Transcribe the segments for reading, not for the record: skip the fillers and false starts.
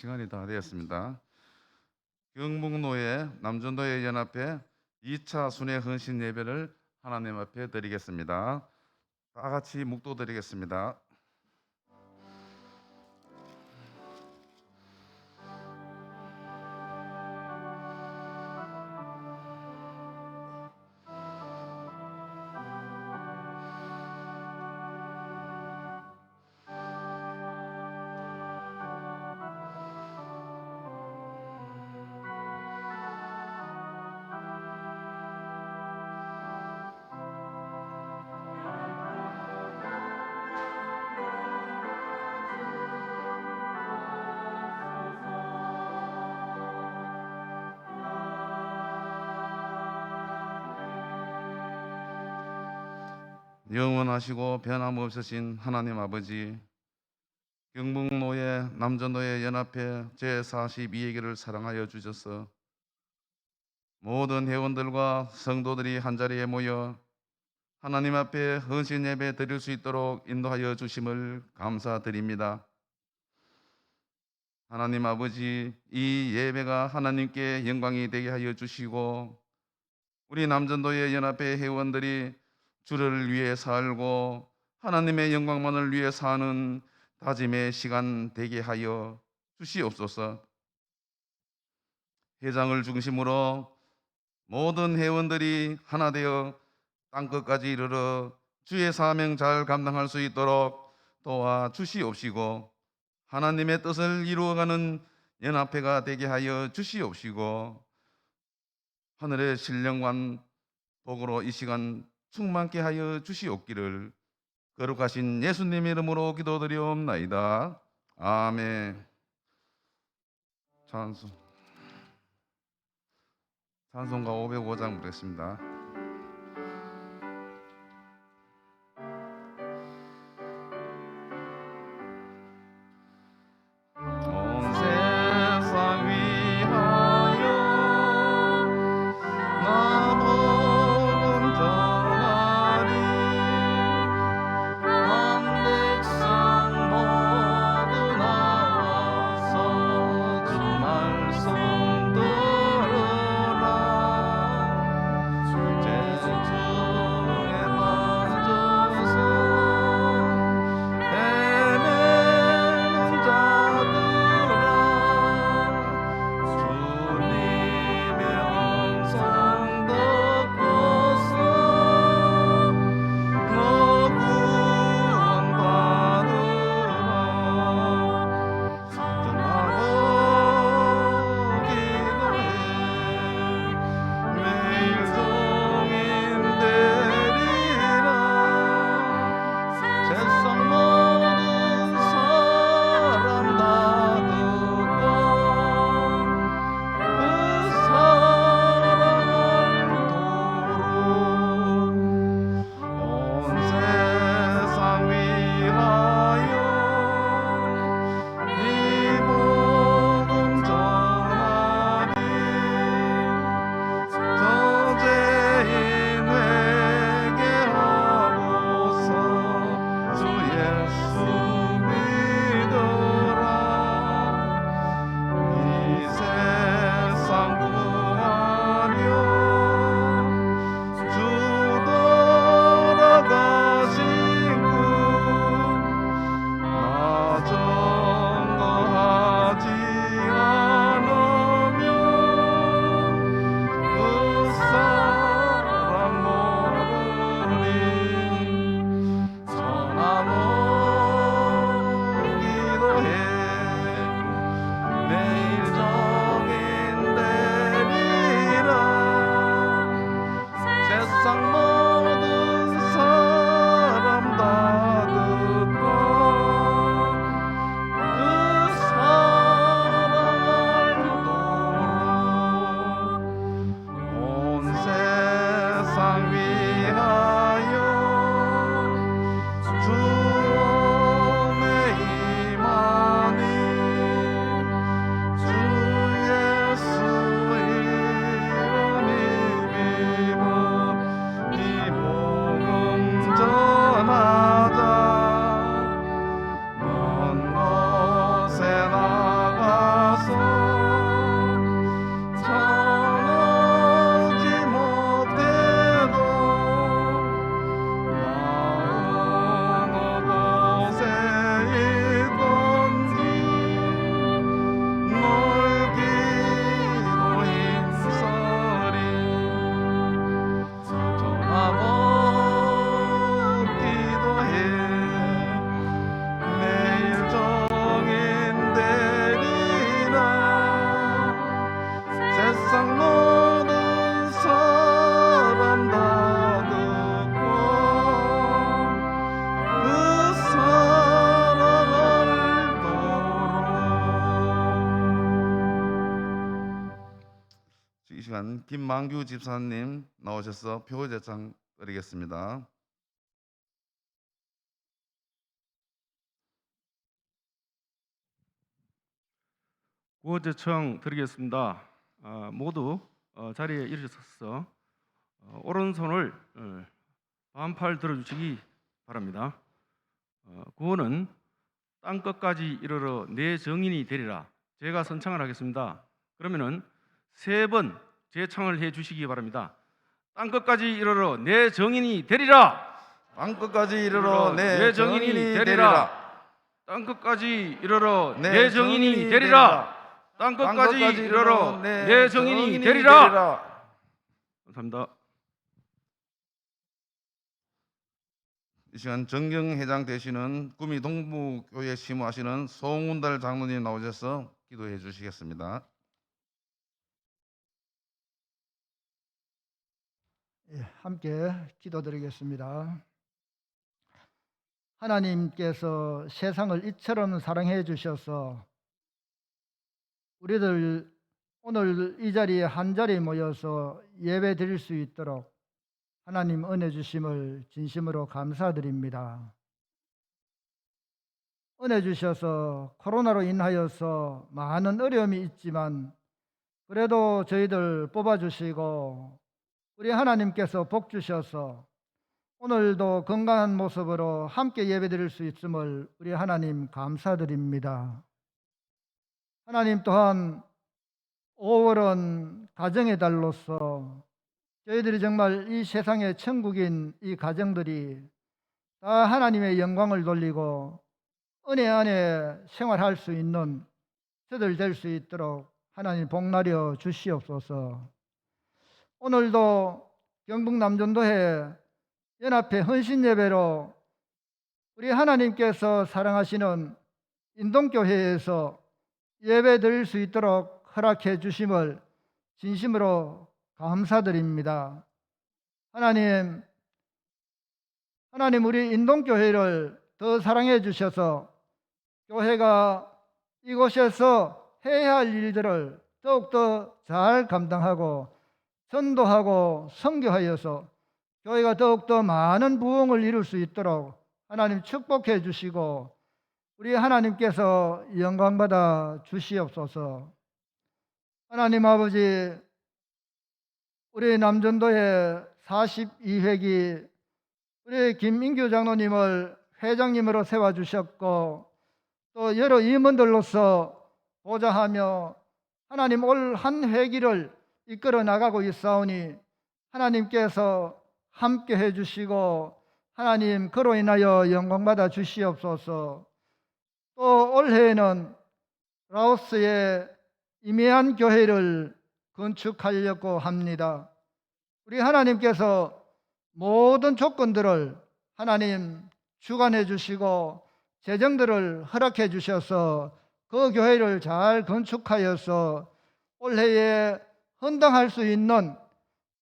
시간이 다 되었습니다. 경북노예 남전도회 연합회 2차 순회 헌신 예배를 하나님 앞에 드리겠습니다. 다 같이 묵도 드리겠습니다. 영원하시고 변함없으신 하나님 아버지, 경북노예 남전도회 연합회 제42회기를 사랑하여 주셔서 모든 회원들과 성도들이 한자리에 모여 하나님 앞에 헌신 예배 드릴 수 있도록 인도하여 주심을 감사드립니다. 하나님 아버지, 이 예배가 하나님께 영광이 되게 하여 주시고 우리 남전도회 연합회 회원들이 주를 위해 살고 하나님의 영광만을 위해 사는 다짐의 시간 되게 하여 주시옵소서. 회장을 중심으로 모든 회원들이 하나 되어 땅끝까지 이르러 주의 사명 잘 감당할 수 있도록 도와주시옵시고 하나님의 뜻을 이루어가는 연합회가 되게 하여 주시옵시고 하늘의 신령한 복으로 이 시간 충만케 하여 주시옵기를 거룩하신 예수님 이름으로 기도드리옵나이다. 아멘. 찬송가 505장 부르겠습니다. 온 세상 위하여 나복음 전하리 한 백성 모두 나와서 주 말씀 들으라 주 이시간 김만규 집사님 나오셔서 표제장 드리겠습니다. 구호제청 드리겠습니다. 모두 자리에 일어서서 오른손을 반팔 들어주시기 바랍니다. 구호는 땅끝까지 이르러 내 정인이 되리라. 제가 선창을 하겠습니다. 그러면은 3번 재창을 해주시기 바랍니다. 땅끝까지 이르러 내 정인이 되리라. 땅끝까지 이르러 내 정인이 되리라. 되리라. 땅끝까지 이르러 내 내 정인이 되리라. 땅끝까지 이르러 내 정인이 되리라. 감사합니다. 이 시간 정경회장 되시는 구미 동부교회 시무하시는 송운달 장로님 나오셔서 기도해 주시겠습니다. 함께 기도드리겠습니다. 하나님께서 세상을 이처럼 사랑해 주셔서 우리들 오늘 이 자리에 한 자리에 모여서 예배 드릴 수 있도록 하나님 은혜 주심을 진심으로 감사드립니다. 은혜 주셔서 코로나로 인하여서 많은 어려움이 있지만 그래도 저희들 뽑아주시고 우리 하나님께서 복 주셔서 오늘도 건강한 모습으로 함께 예배드릴 수 있음을 우리 하나님 감사드립니다. 하나님 또한 5월은 가정의 달로서 저희들이 정말 이 세상의 천국인 이 가정들이 다 하나님의 영광을 돌리고 은혜 안에 생활할 수 있는 저들 될 수 있도록 하나님 복나려 주시옵소서. 오늘도 경북 남전도회 연합회 헌신 예배로 우리 하나님께서 사랑하시는 인동교회에서 예배 드릴 수 있도록 허락해 주심을 진심으로 감사드립니다. 하나님 우리 인동교회를 더 사랑해 주셔서 교회가 이곳에서 해야 할 일들을 더욱더 잘 감당하고 전도하고 선교하여서 교회가 더욱더 많은 부흥을 이룰 수 있도록 하나님 축복해 주시고 우리 하나님께서 영광받아 주시옵소서. 하나님 아버지, 우리 남전도회 42회기 우리 김민규 장로님을 회장님으로 세워주셨고 또 여러 임원들로서 보좌하며 하나님 올 한 회기를 이끌어 나가고 있사오니 하나님께서 함께 해주시고 하나님 그로 인하여 영광받아 주시옵소서. 또 올해에는 라오스의 이메안 교회를 건축하려고 합니다. 우리 하나님께서 모든 조건들을 하나님 주관해 주시고 재정들을 허락해 주셔서 그 교회를 잘 건축하여서 올해에 헌당할 수 있는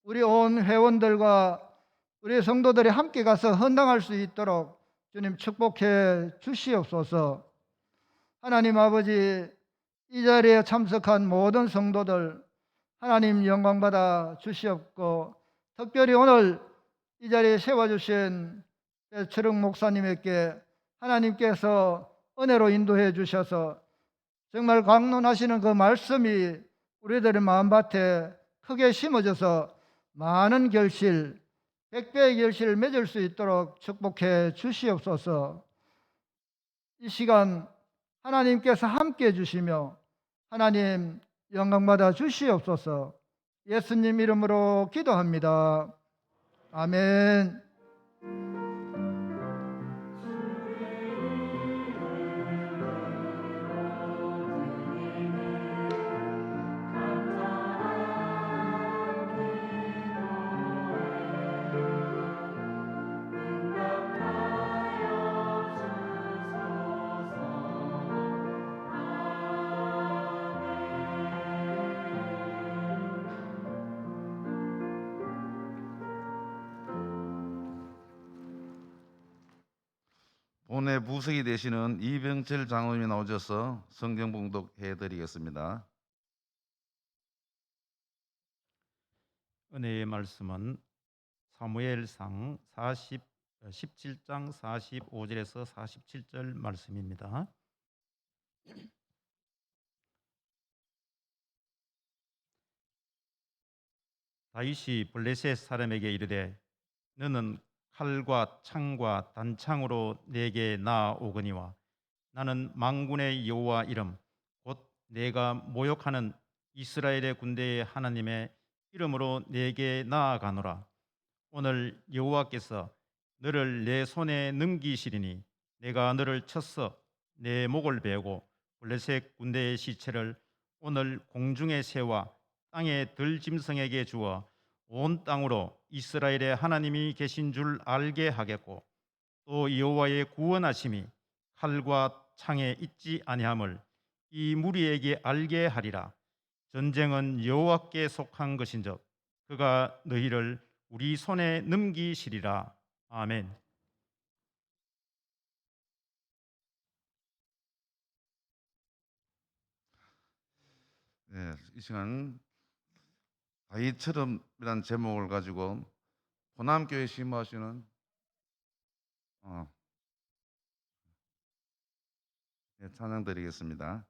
우리 온 회원들과 우리 성도들이 함께 가서 헌당할 수 있도록 주님 축복해 주시옵소서. 하나님 아버지, 이 자리에 참석한 모든 성도들 하나님 영광받아 주시옵고 특별히 오늘 이 자리에 세워주신 최철웅 목사님에게 하나님께서 은혜로 인도해 주셔서 정말 강론하시는 그 말씀이 우리들의 마음밭에 크게 심어져서 많은 결실, 100배의 결실을 맺을 수 있도록 축복해 주시옵소서. 이 시간 하나님께서 함께해 주시며 하나님 영광받아 주시옵소서. 예수님 이름으로 기도합니다. 아멘. 본회 부석이 되시는 이병철 장로님이 나오셔서 성경 봉독해 드리겠습니다. 은혜의 말씀은 사무엘상 17장 45절에서 47절 말씀입니다. 다윗이 블레셋 사람에게 이르되 너는 칼과 창과 단창으로 내게 나아오거니와 나는 만군의 여호와 이름 곧 내가 모욕하는 이스라엘의 군대의 하나님의 이름으로 내게 나아가노라. 오늘 여호와께서 너를 내 손에 넘기시리니 내가 너를 쳐서 내 목을 베고 블레셋 군대의 시체를 오늘 공중의 새와 땅의 들짐승에게 주어 온 땅으로 이스라엘의 하나님이 계신 줄 알게 하겠고 또 여호와의 구원하심이 칼과 창에 있지 아니함을 이 무리에게 알게 하리라. 전쟁은 여호와께 속한 것인즉 그가 너희를 우리 손에 넘기시리라. 아멘. 네, 이 시간 다윗처럼이라는 제목을 가지고 호남교회 심호하시는 네, 찬양 드리겠습니다.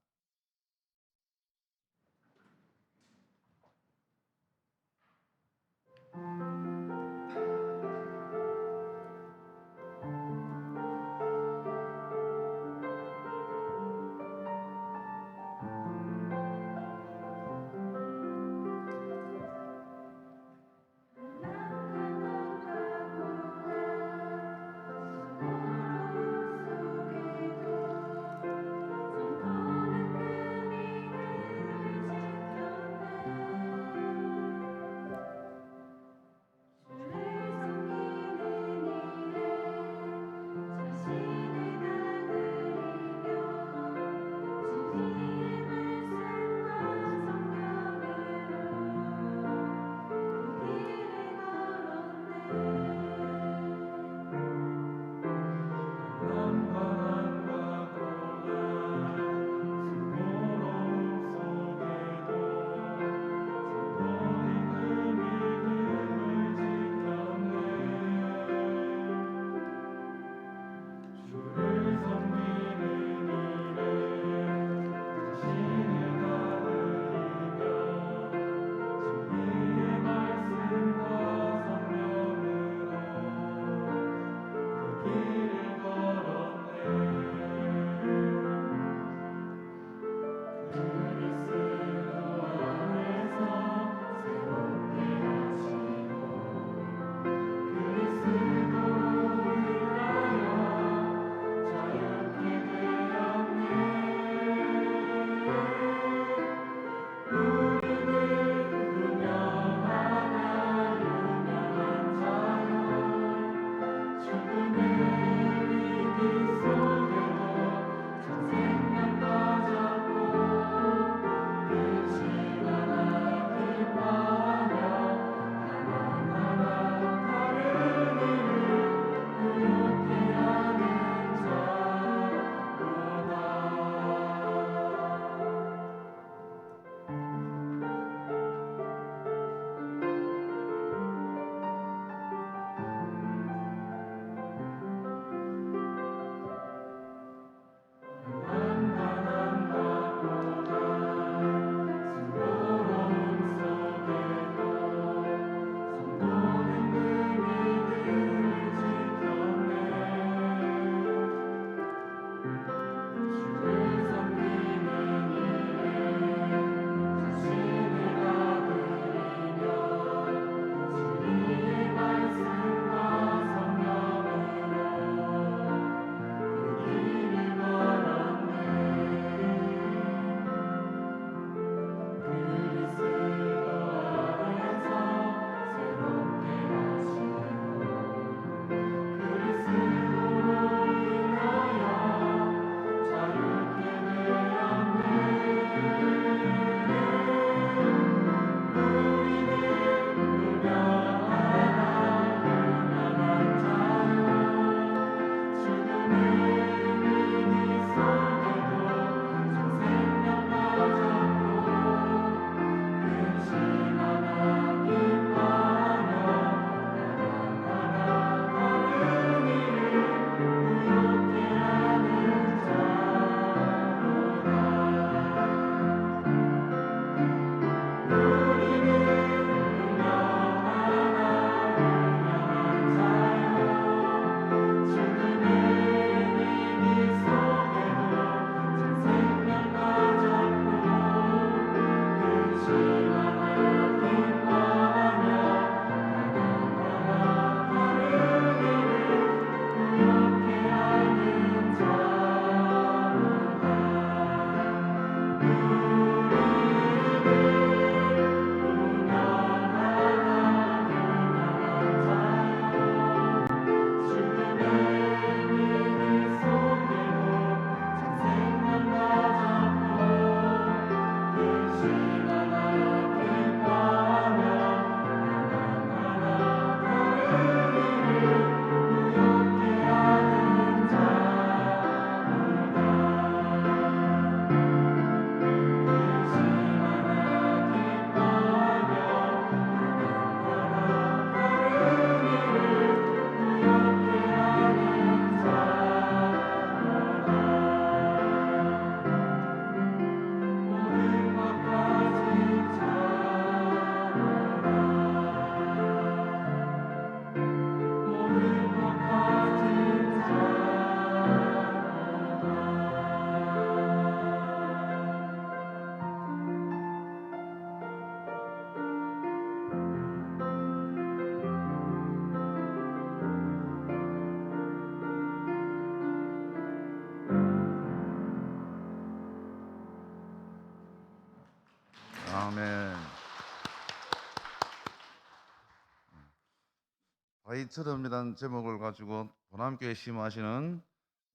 다이처럼이라는 제목을 가지고 도남교회 심하시는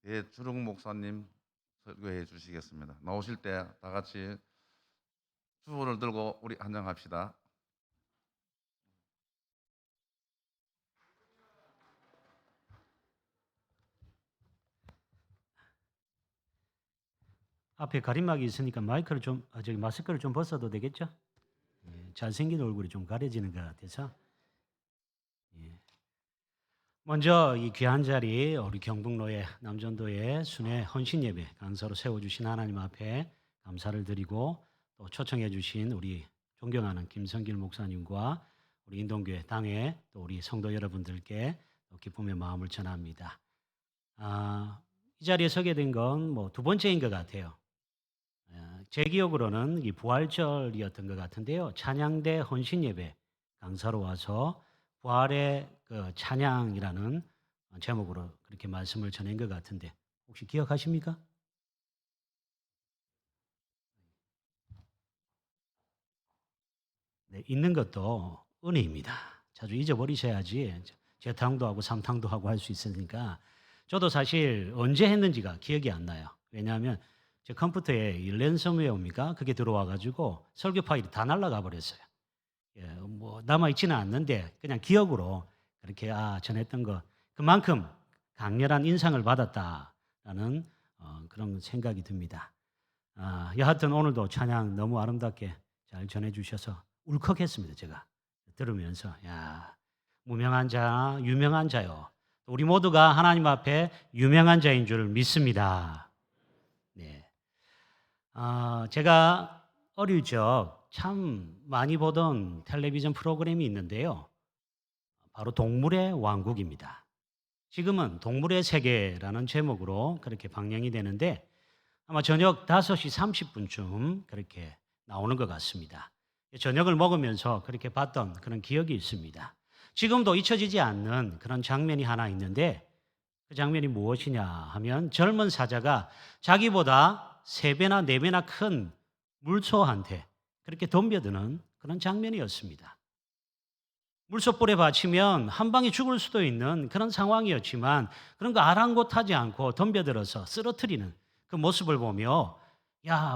대주릉 목사님 설교해 주시겠습니다. 나오실 때 다 같이 주보를 들고 우리 한장합시다. 앞에 가림막이 있으니까 마스크를 좀 벗어도 되겠죠? 예, 잘생긴 얼굴이 좀 가려지는 것 같아서. 예. 먼저 이 귀한 자리 우리 경북로의 남전도의 순회 헌신 예배 강사로 세워주신 하나님 앞에 감사를 드리고 또 초청해 주신 우리 존경하는 김성길 목사님과 우리 인동교회 당회 또 우리 성도 여러분들께 또 기쁨의 마음을 전합니다. 이 자리에 서게 된 건 뭐 두 번째인 것 같아요. 제 기억으로는 이 부활절이었던 것 같은데요. 찬양대 헌신 예배 강사로 와서 부활의 그 찬양이라는 제목으로 그렇게 말씀을 전한 것 같은데 혹시 기억하십니까? 네, 있는 것도 은혜입니다. 자주 잊어버리셔야지 재탕도 하고 삼탕도 하고 할 수 있으니까. 저도 사실 언제 했는지가 기억이 안 나요. 왜냐하면 제 컴퓨터에 이 랜섬웨어입니까? 그게 들어와가지고 설교 파일이 다 날아가 버렸어요. 예, 뭐 남아있지는 않는데 그냥 기억으로 그렇게 전했던 거 그만큼 강렬한 인상을 받았다라는 그런 생각이 듭니다. 여하튼 오늘도 찬양 너무 아름답게 잘 전해주셔서 울컥했습니다. 제가 들으면서 무명한 자, 유명한 자요. 우리 모두가 하나님 앞에 유명한 자인 줄 믿습니다. 네. 제가 어릴 적 참 많이 보던 텔레비전 프로그램이 있는데요. 바로 동물의 왕국입니다. 지금은 동물의 세계라는 제목으로 그렇게 방영이 되는데 아마 저녁 5시 30분쯤 그렇게 나오는 것 같습니다. 저녁을 먹으면서 그렇게 봤던 그런 기억이 있습니다. 지금도 잊혀지지 않는 그런 장면이 하나 있는데 그 장면이 무엇이냐 하면 젊은 사자가 자기보다 3배나 4배나 큰 물소한테 그렇게 덤벼드는 그런 장면이었습니다. 물소불에 받치면 한 방에 죽을 수도 있는 그런 상황이었지만 그런 거 아랑곳하지 않고 덤벼들어서 쓰러뜨리는 그 모습을 보며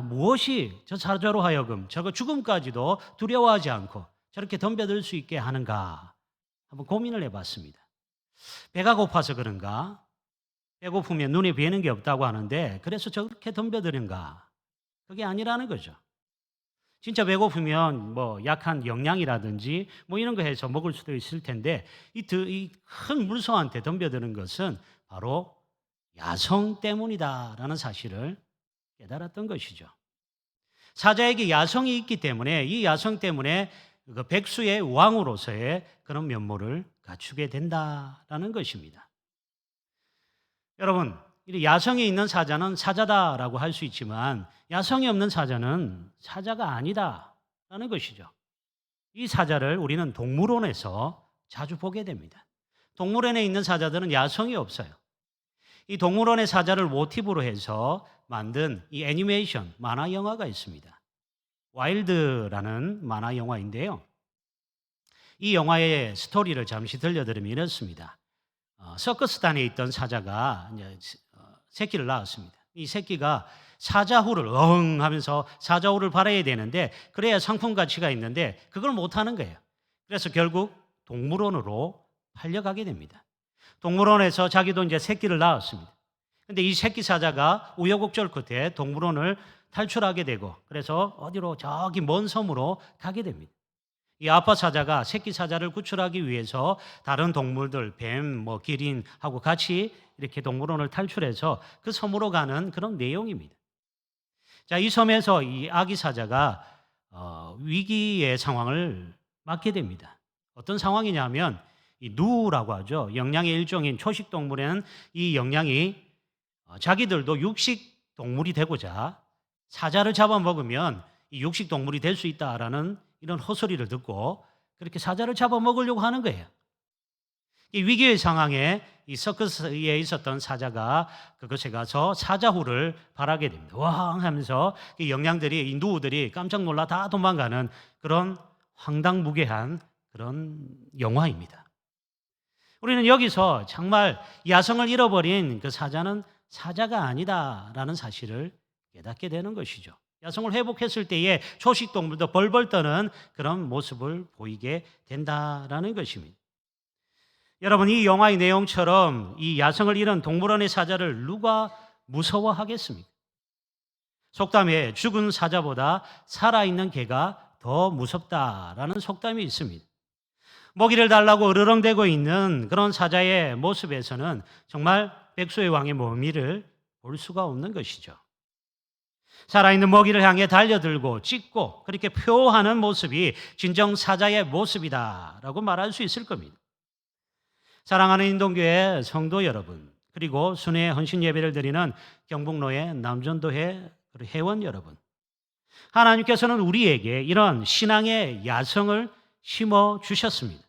무엇이 저 사자로 하여금 저거 죽음까지도 두려워하지 않고 저렇게 덤벼들 수 있게 하는가 한번 고민을 해봤습니다. 배가 고파서 그런가? 배고프면 눈에 뵈는 게 없다고 하는데 그래서 저렇게 덤벼드는가? 그게 아니라는 거죠. 진짜 배고프면 뭐 약한 영양이라든지 뭐 이런 거 해서 먹을 수도 있을 텐데 이 큰 물소한테 덤벼드는 것은 바로 야성 때문이다라는 사실을 깨달았던 것이죠. 사자에게 야성이 있기 때문에 이 야성 때문에 그 백수의 왕으로서의 그런 면모를 갖추게 된다라는 것입니다. 여러분, 이 야성이 있는 사자는 사자다라고 할 수 있지만 야성이 없는 사자는 사자가 아니다라는 것이죠. 이 사자를 우리는 동물원에서 자주 보게 됩니다. 동물원에 있는 사자들은 야성이 없어요. 이 동물원의 사자를 모티브로 해서 만든 이 애니메이션 만화 영화가 있습니다. 와일드라는 만화 영화인데요. 이 영화의 스토리를 잠시 들려드리면 이렇습니다. 서커스단에 있던 사자가 이제 새끼를 낳았습니다. 이 새끼가 사자후를 하면서 사자후를 발해야 되는데 그래야 상품 가치가 있는데 그걸 못하는 거예요. 그래서 결국 동물원으로 팔려가게 됩니다. 동물원에서 자기도 이제 새끼를 낳았습니다. 근데 이 새끼 사자가 우여곡절 끝에 동물원을 탈출하게 되고 그래서 어디로 저기 먼 섬으로 가게 됩니다. 이 아빠 사자가 새끼 사자를 구출하기 위해서 다른 동물들, 뱀, 기린하고 같이 이렇게 동물원을 탈출해서 그 섬으로 가는 그런 내용입니다. 자, 이 섬에서 이 아기 사자가 위기의 상황을 맞게 됩니다. 어떤 상황이냐면 이 누라고 하죠. 영양의 일종인 초식 동물에는 이 영양이 자기들도 육식 동물이 되고자 사자를 잡아먹으면 이 육식 동물이 될 수 있다라는 이런 헛소리를 듣고 그렇게 사자를 잡아먹으려고 하는 거예요. 이 위기의 상황에 이 서커스에 있었던 사자가 그것에 가서 사자후를 발하게 됩니다. 왕 하면서 이 영양들이, 이 누우들이 깜짝 놀라 다 도망가는 그런 황당무계한 그런 영화입니다. 우리는 여기서 정말 야성을 잃어버린 그 사자는 사자가 아니다라는 사실을 깨닫게 되는 것이죠. 야성을 회복했을 때에 초식 동물도 벌벌 떠는 그런 모습을 보이게 된다라는 것입니다. 여러분, 이 영화의 내용처럼 이 야성을 잃은 동물원의 사자를 누가 무서워하겠습니까? 속담에 죽은 사자보다 살아있는 개가 더 무섭다라는 속담이 있습니다. 먹이를 달라고 으르렁대고 있는 그런 사자의 모습에서는 정말 백소의 왕의 모미를 볼 수가 없는 것이죠. 살아있는 먹이를 향해 달려들고 찢고 그렇게 표하는 모습이 진정 사자의 모습이다라고 말할 수 있을 겁니다. 사랑하는 인동교회 성도 여러분, 그리고 순회 헌신 예배를 드리는 경북로의 남전도회 회원 여러분, 하나님께서는 우리에게 이런 신앙의 야성을 심어 주셨습니다.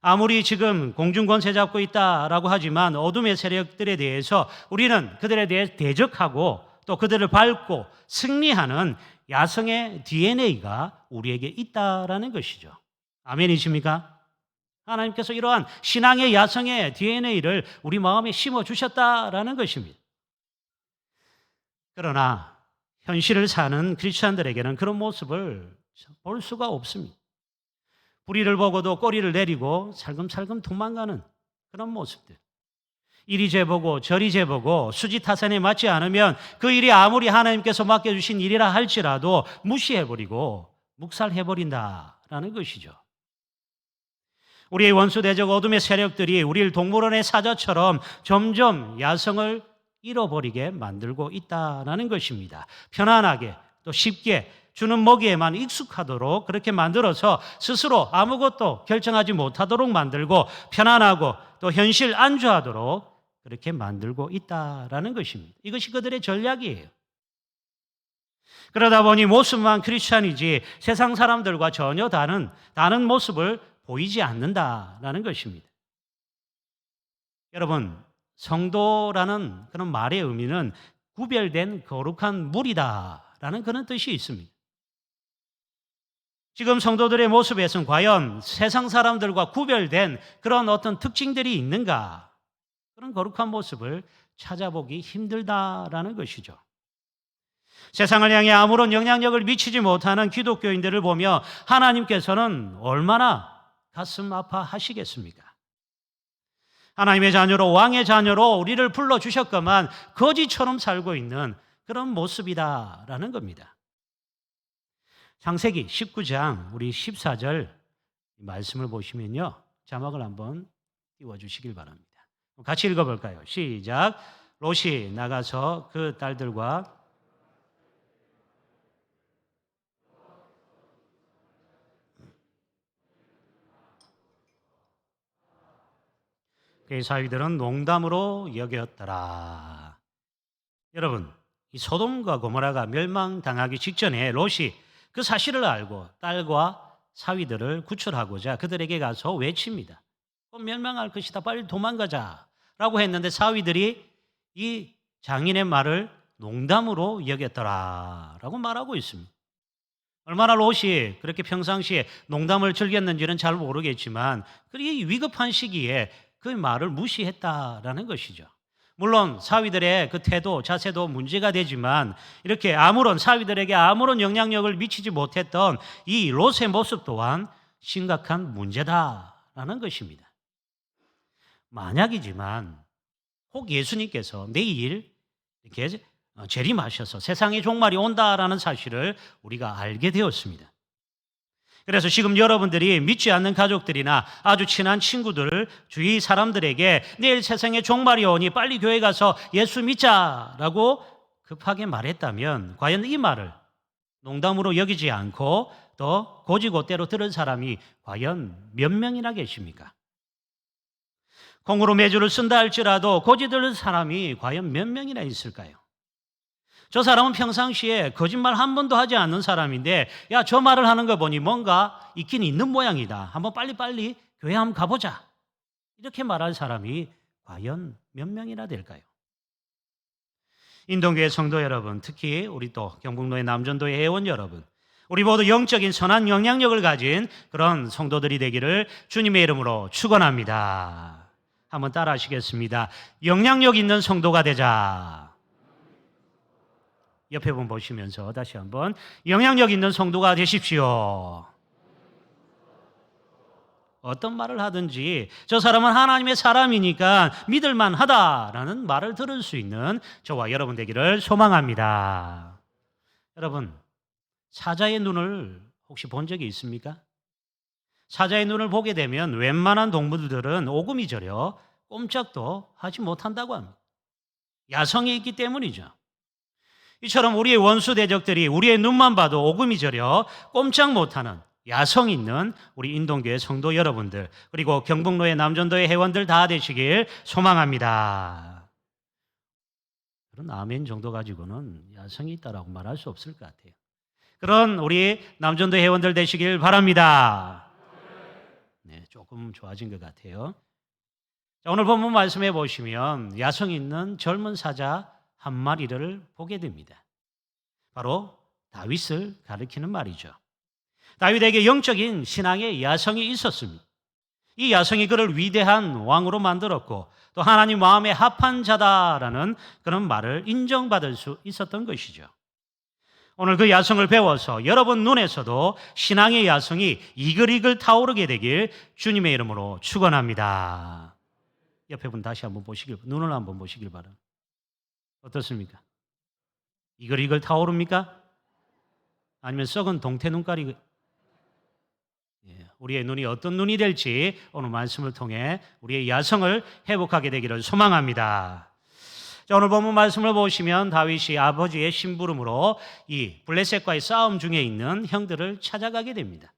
아무리 지금 공중권세 잡고 있다라고 하지만 어둠의 세력들에 대해서 우리는 그들에 대해 대적하고 또 그들을 밟고 승리하는 야성의 DNA가 우리에게 있다라는 것이죠. 아멘이십니까? 하나님께서 이러한 신앙의 야성의 DNA를 우리 마음에 심어 주셨다라는 것입니다. 그러나 현실을 사는 크리스천들에게는 그런 모습을 볼 수가 없습니다. 불의를 보고도 꼬리를 내리고 살금살금 도망가는 그런 모습들. 이리 재보고 저리 재보고 수지타산에 맞지 않으면 그 일이 아무리 하나님께서 맡겨주신 일이라 할지라도 무시해버리고 묵살해버린다라는 것이죠. 우리의 원수대적 어둠의 세력들이 우리를 동물원의 사자처럼 점점 야성을 잃어버리게 만들고 있다는 것입니다. 편안하게 또 쉽게 주는 먹이에만 익숙하도록 그렇게 만들어서 스스로 아무것도 결정하지 못하도록 만들고 편안하고 또 현실 안주하도록 그렇게 만들고 있다는 것입니다. 이것이 그들의 전략이에요. 그러다 보니 모습만 크리스찬이지 세상 사람들과 전혀 다른 모습을 보이지 않는다라는 것입니다. 여러분, 성도라는 그런 말의 의미는 구별된 거룩한 무리다라는 그런 뜻이 있습니다. 지금 성도들의 모습에서는 과연 세상 사람들과 구별된 그런 어떤 특징들이 있는가? 그런 거룩한 모습을 찾아보기 힘들다라는 것이죠. 세상을 향해 아무런 영향력을 미치지 못하는 기독교인들을 보며 하나님께서는 얼마나 가슴 아파하시겠습니까? 하나님의 자녀로 왕의 자녀로 우리를 불러주셨건만 거지처럼 살고 있는 그런 모습이다라는 겁니다. 창세기 19장 우리 14절 말씀을 보시면요. 자막을 한번 띄워주시길 바랍니다. 같이 읽어볼까요? 시작. 롯이 나가서 그 딸들과 그의 사위들은 농담으로 여겼더라. 여러분, 이 소돔과 고모라가 멸망당하기 직전에 롯이 그 사실을 알고 딸과 사위들을 구출하고자 그들에게 가서 외칩니다. 멸망할 것이다. 빨리 도망가자라고 했는데 사위들이 이 장인의 말을 농담으로 여겼더라라고 말하고 있습니다. 얼마나 롯이 그렇게 평상시에 농담을 즐겼는지는 잘 모르겠지만 이 위급한 시기에 그 말을 무시했다라는 것이죠. 물론 사위들의 그 태도, 자세도 문제가 되지만 이렇게 사위들에게 아무런 영향력을 미치지 못했던 이 롯의 모습 또한 심각한 문제다라는 것입니다. 만약이지만 혹 예수님께서 내일 이렇게 재림하셔서 세상의 종말이 온다라는 사실을 우리가 알게 되었습니다. 그래서 지금 여러분들이 믿지 않는 가족들이나 아주 친한 친구들, 주위 사람들에게 내일 세상에 종말이 오니 빨리 교회 가서 예수 믿자라고 급하게 말했다면 과연 이 말을 농담으로 여기지 않고 또 고지고대로 들은 사람이 과연 몇 명이나 계십니까? 콩으로 매주를 쓴다 할지라도 고지 들은 사람이 과연 몇 명이나 있을까요? 저 사람은 평상시에 거짓말 한 번도 하지 않는 사람인데 야, 저 말을 하는 거 보니 뭔가 있긴 있는 모양이다. 한번 빨리 교회 한번 가보자. 이렇게 말할 사람이 과연 몇 명이나 될까요? 인동교회 성도 여러분, 특히 우리 또 경북로의 남전도의 회원 여러분, 우리 모두 영적인 선한 영향력을 가진 그런 성도들이 되기를 주님의 이름으로 축원합니다. 한번 따라 하시겠습니다. 영향력 있는 성도가 되자. 옆에 분 보시면서 다시 한번 영향력 있는 성도가 되십시오. 어떤 말을 하든지 저 사람은 하나님의 사람이니까 믿을만 하다라는 말을 들을 수 있는 저와 여러분 되기를 소망합니다. 여러분, 사자의 눈을 혹시 본 적이 있습니까? 사자의 눈을 보게 되면 웬만한 동물들은 오금이 저려 꼼짝도 하지 못한다고 합니다. 야성이 있기 때문이죠. 이처럼 우리의 원수 대적들이 우리의 눈만 봐도 오금이 저려 꼼짝 못하는 야성 있는 우리 인동교회 성도 여러분들, 그리고 경북로의 남전도의 회원들 다 되시길 소망합니다. 그런 아멘 정도 가지고는 야성이 있다라고 말할 수 없을 것 같아요. 그런 우리 남전도 회원들 되시길 바랍니다. 네, 조금 좋아진 것 같아요. 자, 오늘 본문 말씀해 보시면 야성 있는 젊은 사자 한 마리를 보게 됩니다. 바로 다윗을 가리키는 말이죠. 다윗에게 영적인 신앙의 야성이 있었습니다. 이 야성이 그를 위대한 왕으로 만들었고 또 하나님 마음에 합한 자다라는 그런 말을 인정받을 수 있었던 것이죠. 오늘 그 야성을 배워서 여러분 눈에서도 신앙의 야성이 이글이글 타오르게 되길 주님의 이름으로 축원합니다. 옆에 분 다시 한번 눈을 한번 보시길 바랍니다. 어떻습니까? 이글이글 타오릅니까? 아니면 썩은 동태 눈깔이? 우리의 눈이 어떤 눈이 될지 오늘 말씀을 통해 우리의 야성을 회복하게 되기를 소망합니다. 자, 오늘 본문 말씀을 보시면 다윗이 아버지의 심부름으로 이 블레셋과의 싸움 중에 있는 형들을 찾아가게 됩니다.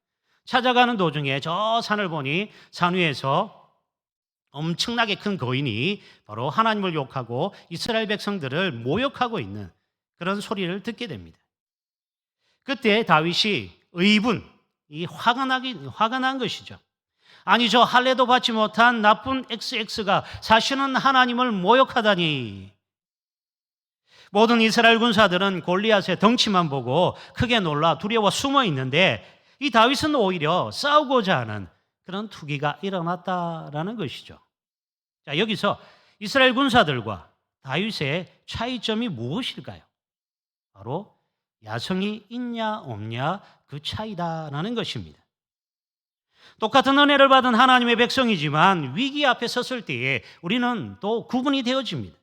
찾아가는 도중에 저 산을 보니 산 위에서 엄청나게 큰 거인이 바로 하나님을 욕하고 이스라엘 백성들을 모욕하고 있는 그런 소리를 듣게 됩니다. 그때 다윗이 화가 난 것이죠. 아니, 저 할례도 받지 못한 나쁜 XX가 사실은 하나님을 모욕하다니. 모든 이스라엘 군사들은 골리앗의 덩치만 보고 크게 놀라 두려워 숨어 있는데 이 다윗은 오히려 싸우고자 하는 그런 투기가 일어났다라는 것이죠. 자, 여기서 이스라엘 군사들과 다윗의 차이점이 무엇일까요? 바로 야성이 있냐 없냐 그 차이다라는 것입니다. 똑같은 은혜를 받은 하나님의 백성이지만 위기 앞에 섰을 때에 우리는 또 구분이 되어집니다.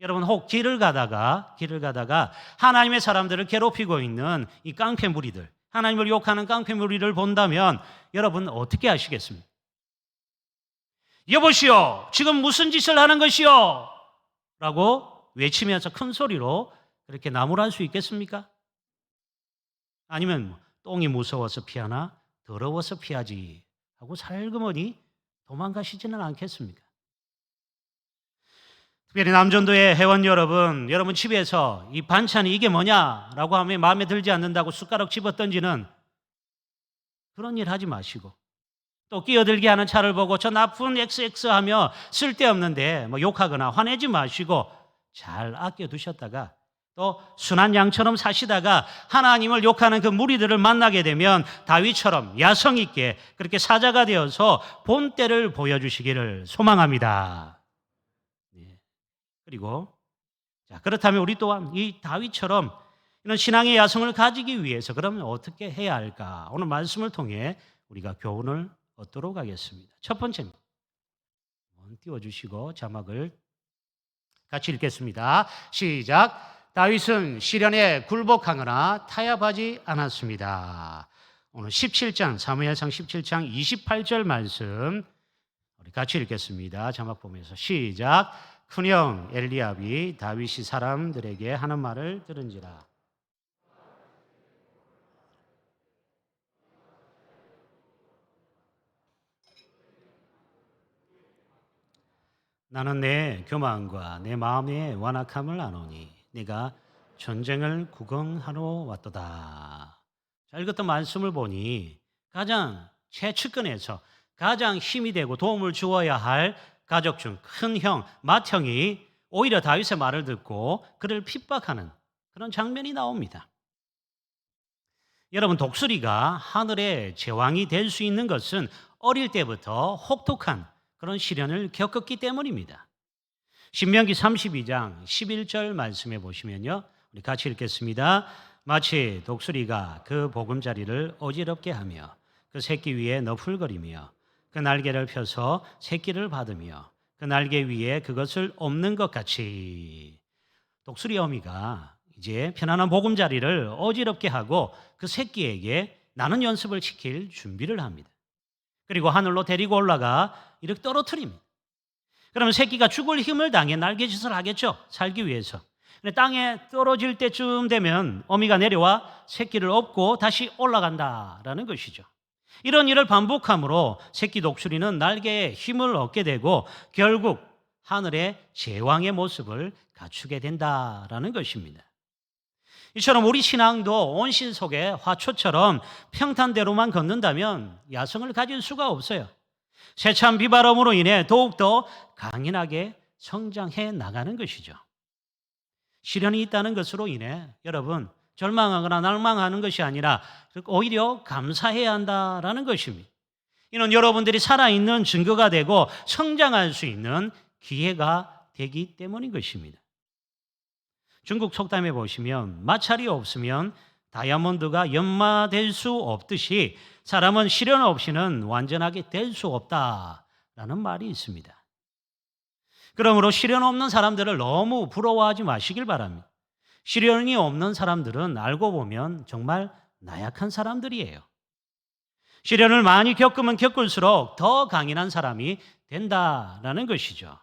여러분, 혹 길을 가다가 하나님의 사람들을 괴롭히고 있는 이 깡패무리들, 하나님을 욕하는 깡패무리를 본다면 여러분 어떻게 하시겠습니까? 여보시오, 지금 무슨 짓을 하는 것이오? 라고 외치면서 큰 소리로 그렇게 나무랄 수 있겠습니까? 아니면 똥이 무서워서 피하나 더러워서 피하지 하고 살그머니 도망가시지는 않겠습니까? 특별히 남전도의 회원 여러분 집에서 이 반찬이 이게 뭐냐라고 하면 마음에 들지 않는다고 숟가락 집어던지는 그런 일 하지 마시고, 또 끼어들게 하는 차를 보고 저 나쁜 XX 하며 쓸데없는데 욕하거나 화내지 마시고 잘 아껴두셨다가 또 순한 양처럼 사시다가 하나님을 욕하는 그 무리들을 만나게 되면 다윗처럼 야성 있게 그렇게 사자가 되어서 본때를 보여주시기를 소망합니다. 그리고 그렇다면 우리 또한 이 다윗처럼 이런 신앙의 야성을 가지기 위해서 그러면 어떻게 해야 할까? 오늘 말씀을 통해 우리가 교훈을 얻도록 하겠습니다. 첫 번째입니다. 띄워주시고 자막을 같이 읽겠습니다. 시작. 다윗은 시련에 굴복하거나 타협하지 않았습니다. 오늘 17장 사무엘상 17장 28절 말씀 우리 같이 읽겠습니다. 자막 보면서 시작. 큰형 엘리압이 다윗이 사람들에게 하는 말을 들은지라. 나는 내 교만과 내 마음의 완악함을 아노니 네가 전쟁을 구경하러 왔도다. 자, 읽었던 말씀을 보니 가장 최측근에서 가장 힘이 되고 도움을 주어야 할 가족 중 큰 형, 맏형이 오히려 다윗의 말을 듣고 그를 핍박하는 그런 장면이 나옵니다. 여러분, 독수리가 하늘의 제왕이 될 수 있는 것은 어릴 때부터 혹독한 그런 시련을 겪었기 때문입니다. 신명기 32장 11절 말씀해 보시면요, 우리 같이 읽겠습니다. 마치 독수리가 그 보금자리를 어지럽게 하며 그 새끼 위에 너풀거리며 그 날개를 펴서 새끼를 받으며 그 날개 위에 그것을 엎는 것 같이, 독수리 어미가 이제 편안한 보금자리를 어지럽게 하고 그 새끼에게 나는 연습을 시킬 준비를 합니다. 그리고 하늘로 데리고 올라가 이렇게 떨어뜨립니다. 그러면 새끼가 죽을 힘을 당해 날개짓을 하겠죠, 살기 위해서. 근데 땅에 떨어질 때쯤 되면 어미가 내려와 새끼를 업고 다시 올라간다라는 것이죠. 이런 일을 반복함으로 새끼 독수리는 날개에 힘을 얻게 되고 결국 하늘의 제왕의 모습을 갖추게 된다라는 것입니다. 이처럼 우리 신앙도 온신 속에 화초처럼 평탄대로만 걷는다면 야성을 가질 수가 없어요. 세찬 비바람으로 인해 더욱더 강인하게 성장해 나가는 것이죠. 시련이 있다는 것으로 인해 여러분 절망하거나 낭망하는 것이 아니라 오히려 감사해야 한다라는 것입니다. 이는 여러분들이 살아있는 증거가 되고 성장할 수 있는 기회가 되기 때문인 것입니다. 중국 속담에 보시면 마찰이 없으면 다이아몬드가 연마될 수 없듯이 사람은 시련 없이는 완전하게 될 수 없다라는 말이 있습니다. 그러므로 시련 없는 사람들을 너무 부러워하지 마시길 바랍니다. 시련이 없는 사람들은 알고 보면 정말 나약한 사람들이에요. 시련을 많이 겪으면 겪을수록 더 강인한 사람이 된다라는 것이죠.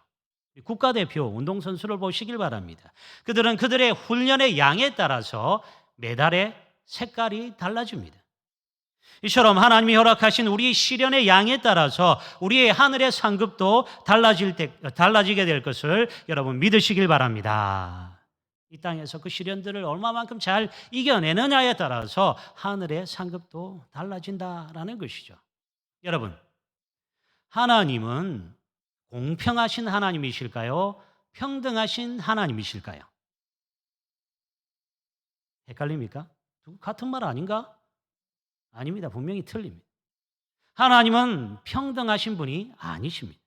국가대표 운동선수를 보시길 바랍니다. 그들은 그들의 훈련의 양에 따라서 메달의 색깔이 달라집니다. 이처럼 하나님이 허락하신 우리 시련의 양에 따라서 우리의 하늘의 상급도 달라지게 될 것을 여러분 믿으시길 바랍니다. 이 땅에서 그 시련들을 얼마만큼 잘 이겨내느냐에 따라서 하늘의 상급도 달라진다라는 것이죠. 여러분, 하나님은 공평하신 하나님이실까요? 평등하신 하나님이실까요? 헷갈립니까? 같은 말 아닌가? 아닙니다. 분명히 틀립니다. 하나님은 평등하신 분이 아니십니다.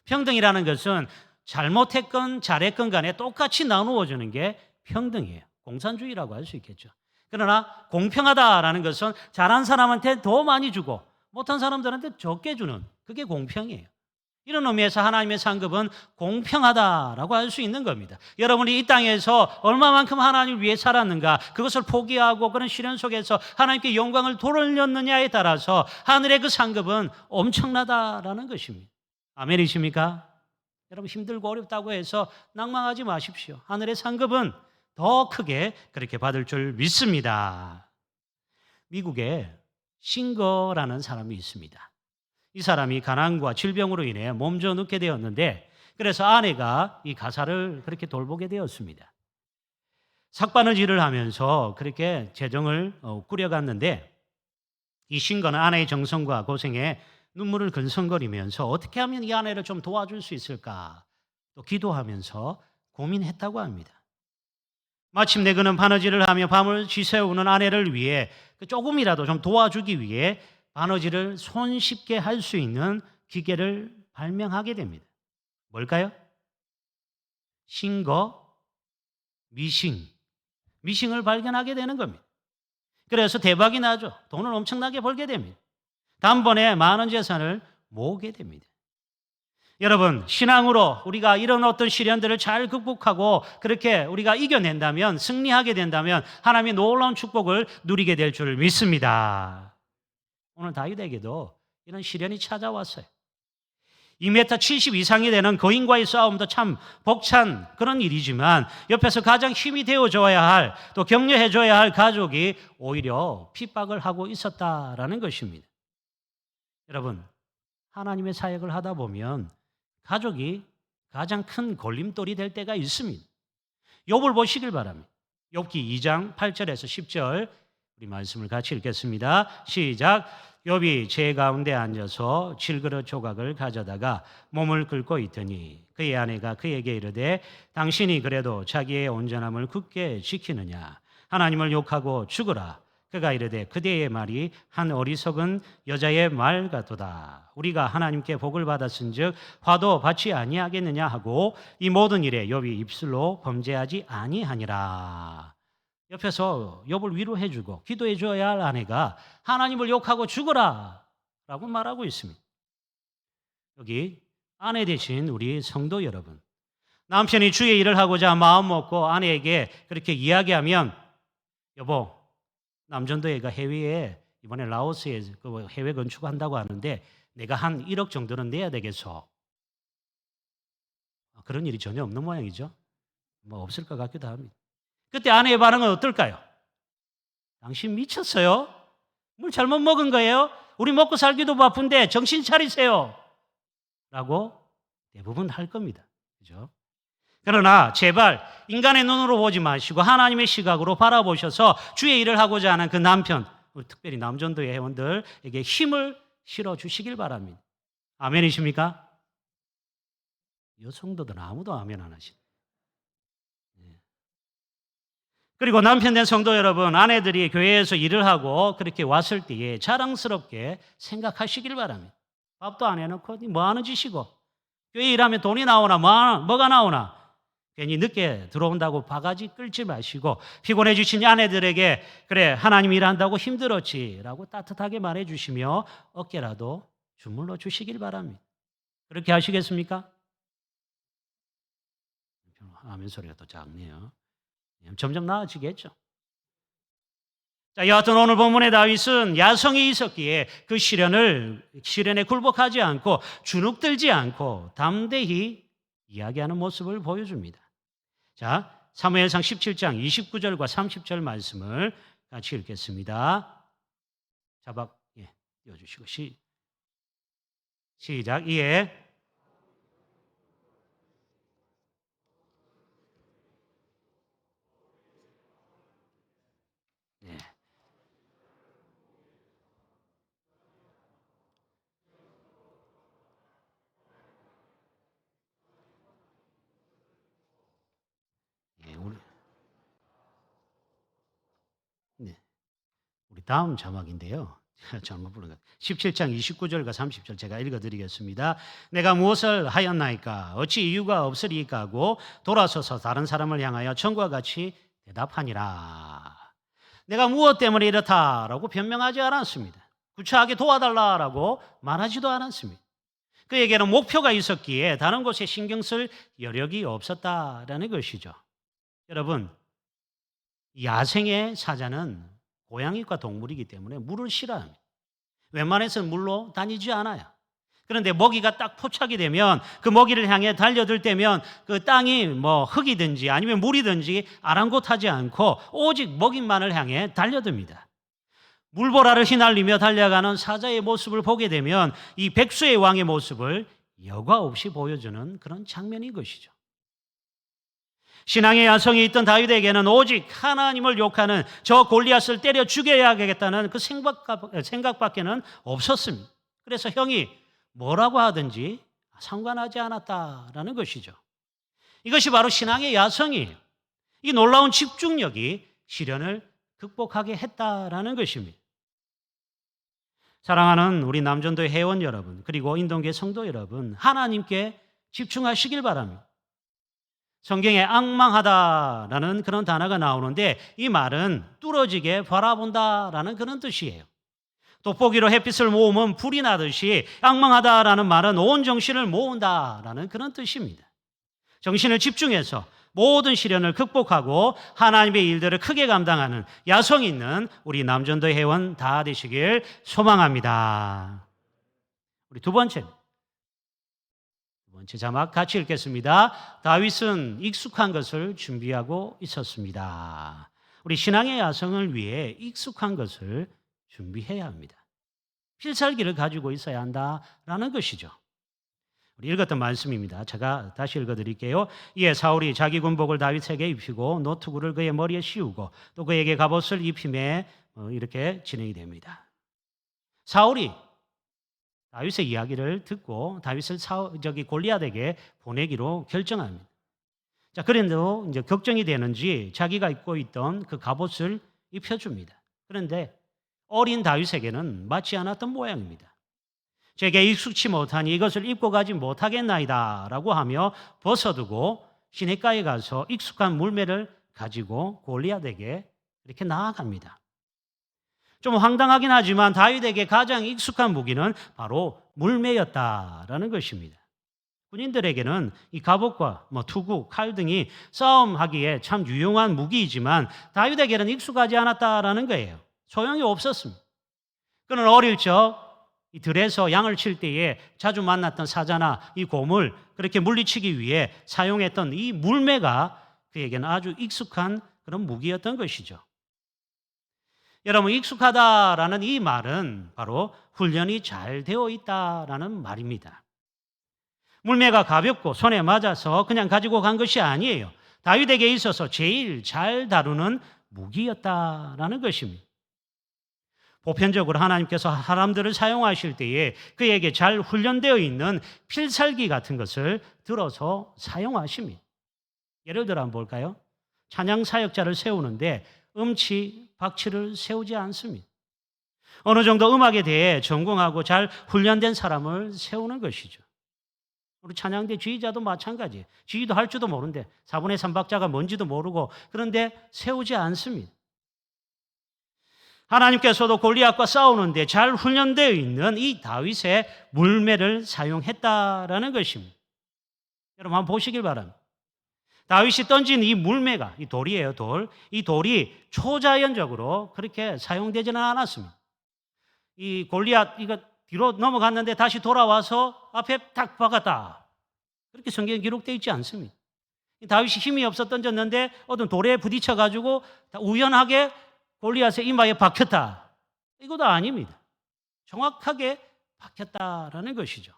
평등이라는 것은 잘못했건 잘했건 간에 똑같이 나누어 주는 게 평등이에요. 공산주의라고 할 수 있겠죠. 그러나 공평하다라는 것은 잘한 사람한테 더 많이 주고 못한 사람들한테 적게 주는, 그게 공평이에요. 이런 의미에서 하나님의 상급은 공평하다라고 할 수 있는 겁니다. 여러분이 이 땅에서 얼마만큼 하나님을 위해 살았는가, 그것을 포기하고 그런 시련 속에서 하나님께 영광을 돌렸느냐에 따라서 하늘의 그 상급은 엄청나다라는 것입니다. 아멘이십니까? 여러분, 힘들고 어렵다고 해서 낭망하지 마십시오. 하늘의 상급은 더 크게 그렇게 받을 줄 믿습니다. 미국에 싱거라는 사람이 있습니다. 이 사람이 가난과 질병으로 인해 몸져 눕게 되었는데, 그래서 아내가 이 가사를 그렇게 돌보게 되었습니다. 삭바느질을 하면서 그렇게 재정을 꾸려갔는데, 이 싱거는 아내의 정성과 고생에 눈물을 근성거리면서 어떻게 하면 이 아내를 좀 도와줄 수 있을까 또 기도하면서 고민했다고 합니다. 마침내 그는 바느질을 하며 밤을 지새우는 아내를 위해 조금이라도 좀 도와주기 위해 바느질을 손쉽게 할 수 있는 기계를 발명하게 됩니다. 뭘까요? 싱거 미싱을 발견하게 되는 겁니다. 그래서 대박이 나죠. 돈을 엄청나게 벌게 됩니다. 단번에 많은 재산을 모으게 됩니다. 여러분, 신앙으로 우리가 이런 어떤 시련들을 잘 극복하고 그렇게 우리가 이겨낸다면, 승리하게 된다면 하나님의 놀라운 축복을 누리게 될 줄 믿습니다. 오늘 다윗에게도 이런 시련이 찾아왔어요. 2m 70 이상이 되는 거인과의 싸움도 참 벅찬 그런 일이지만 옆에서 가장 힘이 되어줘야 할, 또 격려해줘야 할 가족이 오히려 핍박을 하고 있었다라는 것입니다. 여러분, 하나님의 사역을 하다 보면 가족이 가장 큰 걸림돌이 될 때가 있습니다. 욥을 보시길 바랍니다. 욥기 2장 8절에서 10절 우리 말씀을 같이 읽겠습니다. 시작. 욥이 제 가운데 앉아서 질그릇 조각을 가져다가 몸을 긁고 있더니 그의 아내가 그에게 이르되 당신이 그래도 자기의 온전함을 굳게 지키느냐? 하나님을 욕하고 죽으라. 그가 이르되 그대의 말이 한 어리석은 여자의 말 같도다. 우리가 하나님께 복을 받았은즉 화도 받지 아니하겠느냐 하고 이 모든 일에 욥이 입술로 범죄하지 아니하니라. 옆에서 욥을 위로해주고 기도해줘야 할 아내가 하나님을 욕하고 죽어라 라고 말하고 있습니다. 여기 아내 되신 우리 성도 여러분, 남편이 주의 일을 하고자 마음 먹고 아내에게 그렇게 이야기하면 여보, 남전도회가 해외에 이번에 라오스에 그 해외 건축한다고 하는데 내가 한 1억 정도는 내야 되겠어. 그런 일이 전혀 없는 모양이죠. 뭐 없을 것 같기도 합니다. 그때 아내의 반응은 어떨까요? 당신 미쳤어요? 뭘 잘못 먹은 거예요? 우리 먹고 살기도 바쁜데 정신 차리세요. 라고 대부분 할 겁니다. 그죠? 그러나 제발 인간의 눈으로 보지 마시고 하나님의 시각으로 바라보셔서 주의 일을 하고자 하는 그 남편, 특별히 남전도의 회원들에게 힘을 실어 주시길 바랍니다. 아멘이십니까? 여성도들 아무도 아멘 안 하시네. 그리고 남편 된 성도 여러분, 아내들이 교회에서 일을 하고 그렇게 왔을 때에 자랑스럽게 생각하시길 바랍니다. 밥도 안 해놓고 뭐 하는 짓이고, 교회 일하면 돈이 나오나 뭐가 나오나, 괜히 늦게 들어온다고 바가지 끌지 마시고 피곤해지신 아내들에게 그래 하나님 일한다고 힘들었지라고 따뜻하게 말해주시며 어깨라도 주물러 주시길 바랍니다. 그렇게 하시겠습니까? 아멘 소리가 또 작네요. 점점 나아지겠죠. 자, 여하튼 오늘 본문의 다윗은 야성이 있었기에 그 시련에 굴복하지 않고 주눅들지 않고 담대히 이야기하는 모습을 보여줍니다. 자, 사무엘상 17장 29절과 30절 말씀을 같이 읽겠습니다. 자박 띄워주시고 시작. 예. 네. 우리 다음 자막인데요. 잘못 부른 것. 17장 29절과 30절 제가 읽어드리겠습니다. 내가 무엇을 하였나이까? 어찌 이유가 없으리까 하고 돌아서서 다른 사람을 향하여 전과 같이 대답하니라. 내가 무엇 때문에 이렇다라고 변명하지 않았습니다. 구차하게 도와달라라고 말하지도 않았습니다. 그에게는 목표가 있었기에 다른 곳에 신경 쓸 여력이 없었다라는 것이죠. 여러분, 야생의 사자는 고양이과 동물이기 때문에 물을 싫어합니다. 웬만해서는 물로 다니지 않아요. 그런데 먹이가 딱 포착이 되면 그 먹이를 향해 달려들 때면 그 땅이 뭐 흙이든지 아니면 물이든지 아랑곳하지 않고 오직 먹이만을 향해 달려듭니다. 물보라를 휘날리며 달려가는 사자의 모습을 보게 되면 이 백수의 왕의 모습을 여과 없이 보여주는 그런 장면인 것이죠. 신앙의 야성이 있던 다윗에게는 오직 하나님을 욕하는 저 골리앗을 때려 죽여야겠다는 그 생각밖에는 없었습니다. 그래서 형이 뭐라고 하든지 상관하지 않았다라는 것이죠. 이것이 바로 신앙의 야성이에요. 이 놀라운 집중력이 시련을 극복하게 했다라는 것입니다. 사랑하는 우리 남전도의 회원 여러분, 그리고 인동교회 성도 여러분, 하나님께 집중하시길 바랍니다. 성경에 앙망하다라는 그런 단어가 나오는데 이 말은 뚫어지게 바라본다라는 그런 뜻이에요. 돋보기로 햇빛을 모으면 불이 나듯이 앙망하다라는 말은 온 정신을 모은다라는 그런 뜻입니다. 정신을 집중해서 모든 시련을 극복하고 하나님의 일들을 크게 감당하는 야성 있는 우리 남전도 회원 다 되시길 소망합니다. 우리 두 번째 자막 같이 읽겠습니다. 다윗은 익숙한 것을 준비하고 있었습니다. 우리 신앙의 야성을 위해 익숙한 것을 준비해야 합니다. 필살기를 가지고 있어야 한다라는 것이죠. 우리 읽었던 말씀입니다. 제가 다시 읽어드릴게요. 이에 사울이 자기 군복을 다윗에게 입히고 노트구를 그의 머리에 씌우고 또 그에게 갑옷을 입힘에 이렇게 진행이 됩니다. 사울이 다윗의 이야기를 듣고 다윗을 골리앗에게 보내기로 결정합니다. 자, 그런데도 이제 걱정이 되는지 자기가 입고 있던 그 갑옷을 입혀줍니다. 그런데 어린 다윗에게는 맞지 않았던 모양입니다. 제게 익숙치 못하니 이것을 입고 가지 못하겠나이다 라고 하며 벗어두고 시냇가에 가서 익숙한 물매를 가지고 골리앗에게 이렇게 나아갑니다. 좀 황당하긴 하지만 다윗에게 가장 익숙한 무기는 바로 물매였다라는 것입니다. 군인들에게는 이 갑옷과 투구, 칼 등이 싸움하기에 참 유용한 무기이지만 다윗에게는 익숙하지 않았다라는 거예요. 소용이 없었습니다. 그는 어릴 적 이 들에서 양을 칠 때에 자주 만났던 사자나 이 곰을 그렇게 물리치기 위해 사용했던 이 물매가 그에게는 아주 익숙한 그런 무기였던 것이죠. 여러분, 익숙하다라는 이 말은 바로 훈련이 잘 되어 있다라는 말입니다. 물매가 가볍고 손에 맞아서 그냥 가지고 간 것이 아니에요. 다윗에게 있어서 제일 잘 다루는 무기였다라는 것입니다. 보편적으로 하나님께서 사람들을 사용하실 때에 그에게 잘 훈련되어 있는 필살기 같은 것을 들어서 사용하십니다. 예를 들어 한번 볼까요? 찬양 사역자를 세우는데 음치, 박치를 세우지 않습니다. 어느 정도 음악에 대해 전공하고 잘 훈련된 사람을 세우는 것이죠. 우리 찬양대 지휘자도 마찬가지예요. 지휘도 할 줄도 모르는데 4분의 3박자가 뭔지도 모르고 그런데 세우지 않습니다. 하나님께서도 골리앗과 싸우는데 잘 훈련되어 있는 이 다윗의 물매를 사용했다라는 것입니다. 여러분 한번 보시길 바랍니다. 다윗이 던진 이 물매가, 이 돌이에요, 돌. 이 돌이 초자연적으로 그렇게 사용되지는 않았습니다. 이 골리앗 이거 뒤로 넘어갔는데 다시 돌아와서 앞에 딱 박았다. 그렇게 성경에 기록되어 있지 않습니다. 다윗이 힘이 없어 던졌는데 어떤 돌에 부딪혀가지고 우연하게 골리앗의 이마에 박혔다. 이것도 아닙니다. 정확하게 박혔다라는 것이죠.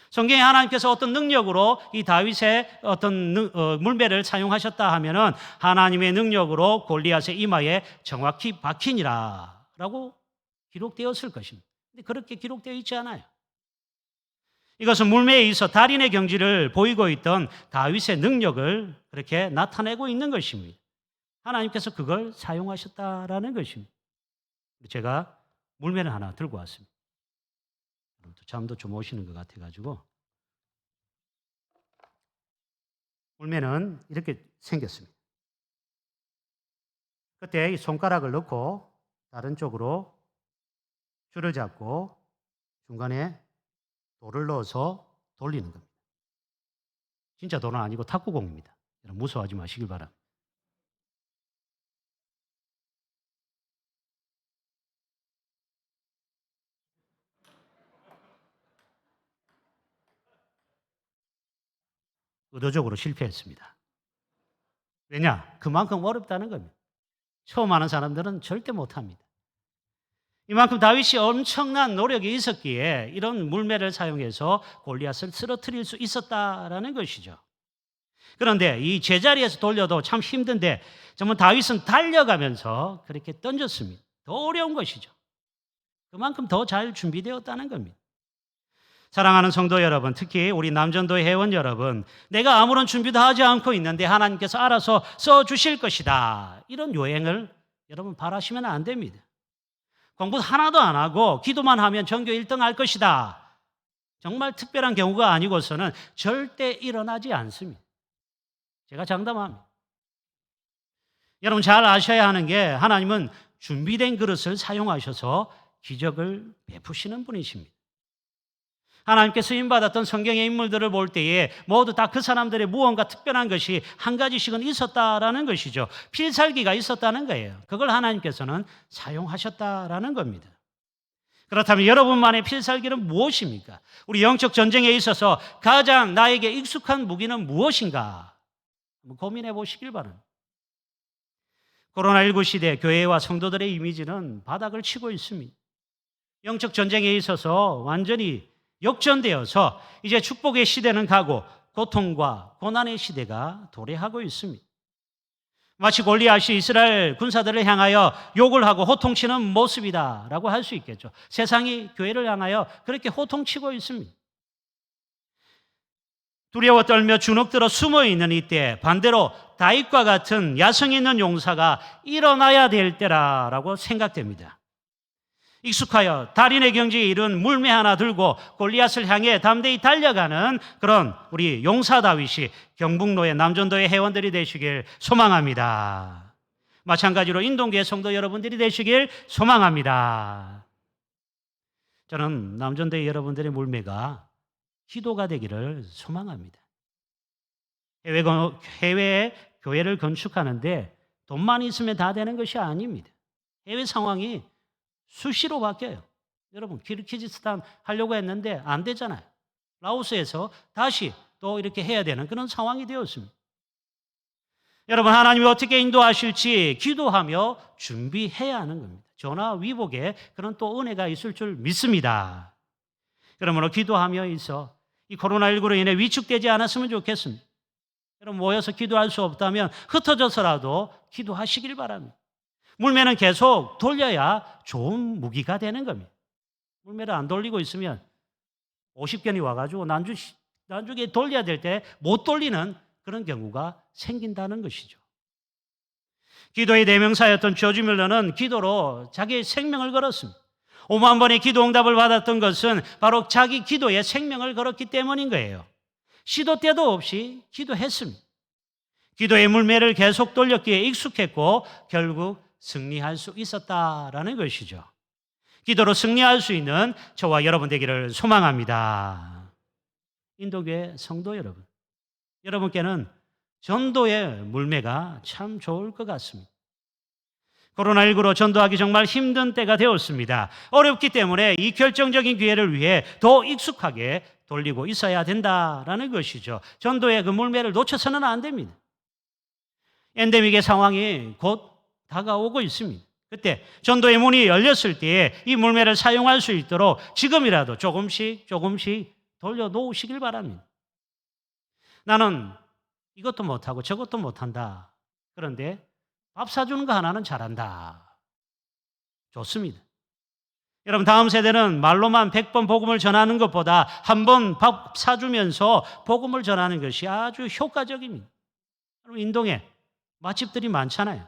성경에 하나님께서 어떤 능력으로 이 다윗의 어떤 물매를 사용하셨다 하면은 하나님의 능력으로 골리앗의 이마에 정확히 박히니라라고 기록되었을 것입니다. 근데 그렇게 기록되어 있지 않아요. 이것은 물매에 있어 달인의 경지를 보이고 있던 다윗의 능력을 그렇게 나타내고 있는 것입니다. 하나님께서 그걸 사용하셨다라는 것입니다. 제가 물매를 하나 들고 왔습니다. 잠도 좀 오시는 것 같아가지고. 물매는 이렇게 생겼습니다. 그때 이 손가락을 넣고 다른 쪽으로 줄을 잡고 중간에 돌을 넣어서 돌리는 겁니다. 진짜 돌은 아니고 탁구공입니다. 여러분 무서워하지 마시길 바랍니다. 의도적으로 실패했습니다. 왜냐? 그만큼 어렵다는 겁니다. 처음 하는 사람들은 절대 못합니다. 이만큼 다윗이 엄청난 노력이 있었기에 이런 물매를 사용해서 골리앗을 쓰러뜨릴 수 있었다라는 것이죠. 그런데 이 제자리에서 돌려도 참 힘든데 정말 다윗은 달려가면서 그렇게 던졌습니다. 더 어려운 것이죠. 그만큼 더 잘 준비되었다는 겁니다. 사랑하는 성도 여러분, 특히 우리 남전도의 회원 여러분, 내가 아무런 준비도 하지 않고 있는데 하나님께서 알아서 써주실 것이다. 이런 요행을 여러분 바라시면 안 됩니다. 공부 하나도 안 하고 기도만 하면 전교 1등 할 것이다. 정말 특별한 경우가 아니고서는 절대 일어나지 않습니다. 제가 장담합니다. 여러분 잘 아셔야 하는 게 하나님은 준비된 그릇을 사용하셔서 기적을 베푸시는 분이십니다. 하나님께 쓰임받았던 성경의 인물들을 볼 때에 모두 다 그 사람들의 무언가 특별한 것이 한 가지씩은 있었다라는 것이죠. 필살기가 있었다는 거예요. 그걸 하나님께서는 사용하셨다라는 겁니다. 그렇다면 여러분만의 필살기는 무엇입니까? 우리 영적 전쟁에 있어서 가장 나에게 익숙한 무기는 무엇인가? 한번 고민해 보시길 바랍니다. 코로나19 시대 교회와 성도들의 이미지는 바닥을 치고 있습니다. 영적 전쟁에 있어서 완전히 역전되어서 이제 축복의 시대는 가고 고통과 고난의 시대가 도래하고 있습니다. 마치 골리앗이 이스라엘 군사들을 향하여 욕을 하고 호통치는 모습이다라고 할 수 있겠죠. 세상이 교회를 향하여 그렇게 호통치고 있습니다. 두려워 떨며 주눅들어 숨어 있는 이때 반대로 다윗과 같은 야성 있는 용사가 일어나야 될 때라고 생각됩니다. 익숙하여 달인의 경지에 이른 물매 하나 들고 골리앗을 향해 담대히 달려가는 그런 우리 용사 다윗이 경북로의 남전도의 회원들이 되시길 소망합니다. 마찬가지로 인동교회 성도 여러분들이 되시길 소망합니다. 저는 남전도의 여러분들의 물매가 기도가 되기를 소망합니다. 해외에 교회를 건축하는데 돈만 있으면 다 되는 것이 아닙니다. 해외 상황이 수시로 바뀌어요. 여러분, 키르기즈스탄 하려고 했는데 안 되잖아요. 라오스에서 다시 또 이렇게 해야 되는 그런 상황이 되었습니다. 여러분, 하나님이 어떻게 인도하실지 기도하며 준비해야 하는 겁니다. 전화 위복에 그런 또 은혜가 있을 줄 믿습니다. 그러므로 기도하며 있어 이 코로나19로 인해 위축되지 않았으면 좋겠습니다. 여러분, 모여서 기도할 수 없다면 흩어져서라도 기도하시길 바랍니다. 물매는 계속 돌려야 좋은 무기가 되는 겁니다. 물매를 안 돌리고 있으면 50견이 와가지고 난중에 돌려야 될 때 못 돌리는 그런 경우가 생긴다는 것이죠. 기도의 대명사였던 조지 뮬러는 기도로 자기의 생명을 걸었습니다. 5만 번의 기도 응답을 받았던 것은 바로 자기 기도에 생명을 걸었기 때문인 거예요. 시도 때도 없이 기도했습니다. 기도의 물매를 계속 돌렸기에 익숙했고 결국 승리할 수 있었다라는 것이죠. 기도로 승리할 수 있는 저와 여러분 되기를 소망합니다. 인도교회 성도 여러분, 여러분께는 전도의 물매가 참 좋을 것 같습니다. 코로나19로 전도하기 정말 힘든 때가 되었습니다. 어렵기 때문에 이 결정적인 기회를 위해 더 익숙하게 돌리고 있어야 된다라는 것이죠. 전도의 그 물매를 놓쳐서는 안 됩니다. 엔데믹의 상황이 곧 다가오고 있습니다. 그때 전도의 문이 열렸을 때에 이 물매를 사용할 수 있도록 지금이라도 조금씩 돌려놓으시길 바랍니다. 나는 이것도 못하고 저것도 못한다. 그런데 밥 사주는 거 하나는 잘한다. 좋습니다. 여러분, 다음 세대는 말로만 100번 복음을 전하는 것보다 한 번 밥 사주면서 복음을 전하는 것이 아주 효과적입니다. 여러분, 인동에 맛집들이 많잖아요.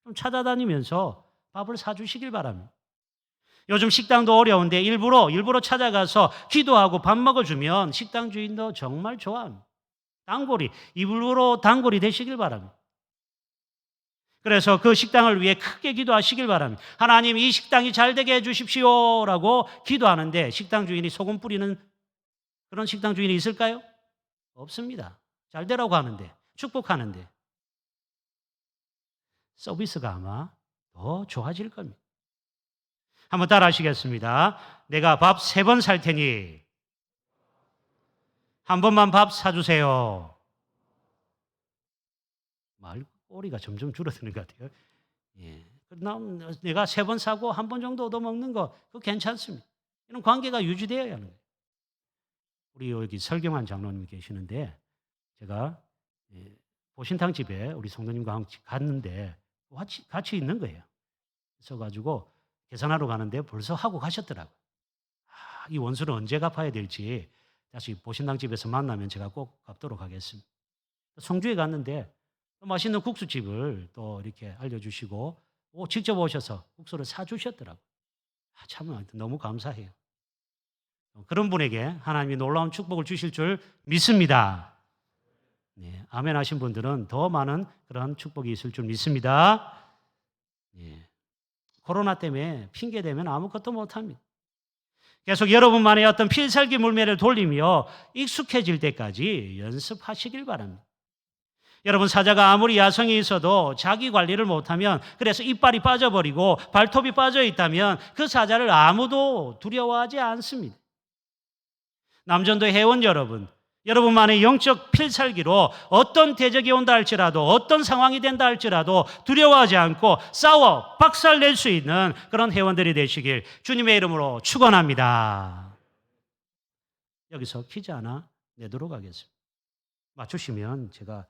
좀 찾아다니면서 밥을 사주시길 바랍니다. 요즘 식당도 어려운데 일부러 찾아가서 기도하고 밥 먹어주면 식당 주인도 정말 좋아합니다. 일부러 단골이 되시길 바랍니다. 그래서 그 식당을 위해 크게 기도하시길 바랍니다. 하나님, 이 식당이 잘 되게 해주십시오라고 기도하는데 식당 주인이 소금 뿌리는 그런 식당 주인이 있을까요? 없습니다. 잘 되라고 하는데, 축복하는데 서비스가 아마 더 좋아질 겁니다. 한번 따라 하시겠습니다. 내가 밥 3번 살 테니 한 번만 밥 사주세요. 꼬리가 점점 줄어드는 것 같아요. 예. 내가 3번 사고 한 번 정도 얻어먹는 거 그거 괜찮습니다. 이런 관계가 유지되어야 하는 거예요. 우리 여기 설경환 장로님 계시는데 제가 보신탕 집에 우리 성도님과 함께 갔는데 같이 있는 거예요. 그래서 계산하러 가는데 벌써 하고 가셨더라고요. 이 원수는 언제 갚아야 될지 다시 보신탕 집에서 만나면 제가 꼭 갚도록 하겠습니다. 성주에 갔는데 맛있는 국수집을 또 이렇게 알려주시고 직접 오셔서 국수를 사주셨더라고요. 참 너무 감사해요. 그런 분에게 하나님이 놀라운 축복을 주실 줄 믿습니다. 네, 아멘 하신 분들은 더 많은 그런 축복이 있을 줄 믿습니다. 네, 코로나 때문에 핑계대면 아무것도 못합니다. 계속 여러분만의 어떤 필살기 물매를 돌리며 익숙해질 때까지 연습하시길 바랍니다. 여러분, 사자가 아무리 야성이 있어도 자기 관리를 못하면, 그래서 이빨이 빠져버리고 발톱이 빠져있다면 그 사자를 아무도 두려워하지 않습니다. 남전도의 회원 여러분, 여러분만의 영적 필살기로 어떤 대적이 온다 할지라도, 어떤 상황이 된다 할지라도 두려워하지 않고 싸워 박살낼 수 있는 그런 회원들이 되시길 주님의 이름으로 축원합니다. 여기서 퀴즈 하나 내도록 하겠습니다. 맞추시면 제가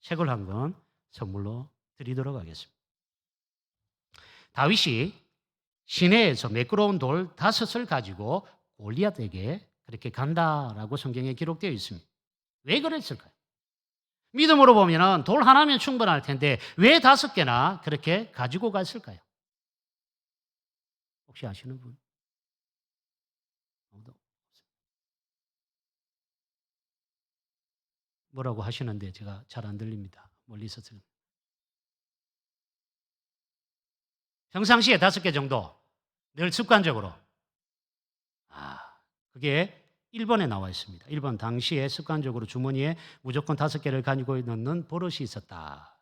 책을 한 권 선물로 드리도록 하겠습니다. 다윗이 시내에서 매끄러운 돌 5을 가지고 골리앗에게 그렇게 간다라고 성경에 기록되어 있습니다. 왜 그랬을까요? 믿음으로 보면 돌 하나면 충분할 텐데 왜 5개나 그렇게 가지고 갔을까요? 혹시 아시는 분? 뭐라고 하시는데 제가 잘 안 들립니다. 멀리서 들립니다. 평상시에 5개 정도 늘 습관적으로. 그게 1번에 나와 있습니다. 1번 당시에 습관적으로 주머니에 무조건 5개를 가지고 넣는 버릇이 있었다.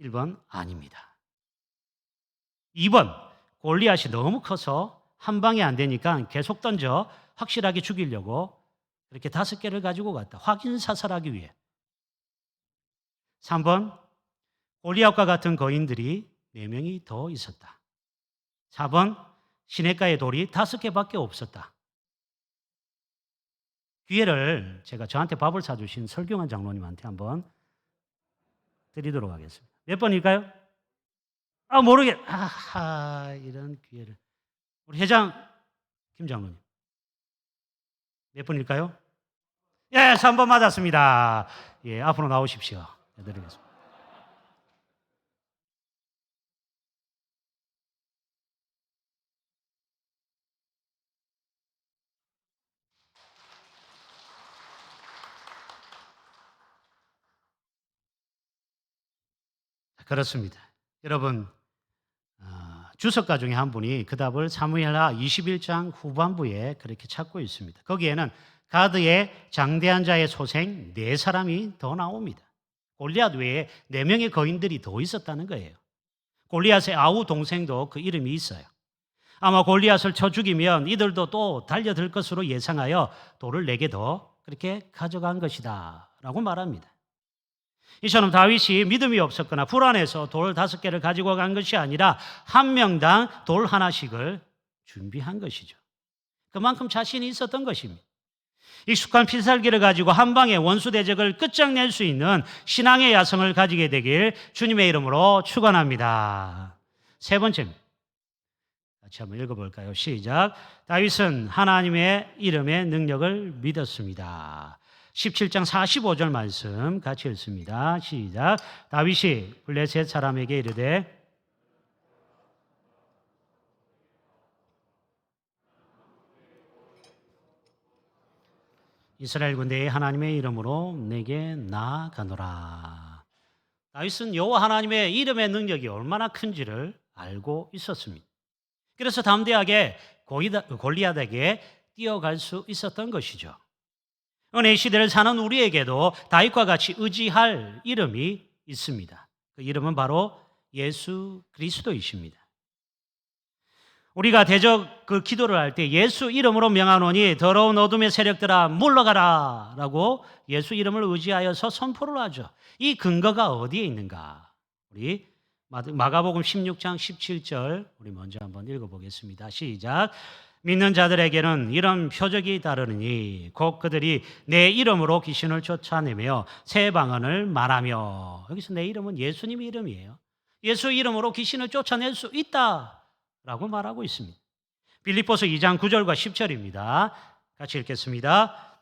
1번 아닙니다. 2번 골리앗이 너무 커서 한 방에 안 되니까 계속 던져 확실하게 죽이려고 그렇게 5개를 가지고 갔다. 확인 사살하기 위해. 3번 골리앗과 같은 거인들이 4명이 더 있었다. 4번 시냇가에 돌이 5개밖에 없었다. 기회를 제가 저한테 밥을 사주신 설경환 장로님한테 한번 드리도록 하겠습니다. 몇 번일까요? 이런 기회를. 우리 회장 김 장로님. 몇 번일까요? 예, 3번 맞았습니다. 예, 앞으로 나오십시오. 해드리겠습니다. 그렇습니다. 여러분, 주석가 중에 한 분이 그 답을 사무엘하 21장 후반부에 그렇게 찾고 있습니다. 거기에는 가드의 장대한 자의 소생 4사람이 더 나옵니다. 골리앗 외에 4명의 거인들이 더 있었다는 거예요. 골리앗의 아우 동생도 그 이름이 있어요. 아마 골리앗을 쳐 죽이면 이들도 또 달려들 것으로 예상하여 돌을 4개 더 그렇게 가져간 것이다 라고 말합니다. 이처럼 다윗이 믿음이 없었거나 불안해서 돌 5개를 가지고 간 것이 아니라 한 명당 돌 하나씩을 준비한 것이죠. 그만큼 자신이 있었던 것입니다. 익숙한 필살기를 가지고 한 방에 원수 대적을 끝장낼 수 있는 신앙의 야성을 가지게 되길 주님의 이름으로 축원합니다. 3번째입니다. 같이 한번 읽어볼까요? 시작. 다윗은 하나님의 이름의 능력을 믿었습니다. 17장 45절 말씀 같이 읽습니다. 시작. 다윗이 블레셋 사람에게 이르되 이스라엘 군대의 하나님의 이름으로 내게 나아가노라. 다윗은 여호와 하나님의 이름의 능력이 얼마나 큰지를 알고 있었습니다. 그래서 담대하게 골리앗에게 뛰어갈 수 있었던 것이죠. 은혜의 시대를 사는 우리에게도 다윗과 같이 의지할 이름이 있습니다. 그 이름은 바로 예수 그리스도이십니다. 우리가 대적 그 기도를 할 때 예수 이름으로 명하노니 더러운 어둠의 세력들아 물러가라 라고 예수 이름을 의지하여서 선포를 하죠. 이 근거가 어디에 있는가? 우리 마가복음 16장 17절 우리 먼저 한번 읽어보겠습니다. 시작. 믿는 자들에게는 이런 표적이 따르니 곧 그들이 내 이름으로 귀신을 쫓아내며 새 방언을 말하며. 여기서 내 이름은 예수님의 이름이에요. 예수 이름으로 귀신을 쫓아낼 수 있다라고 말하고 있습니다. 빌립보서 2장 9절과 10절입니다. 같이 읽겠습니다.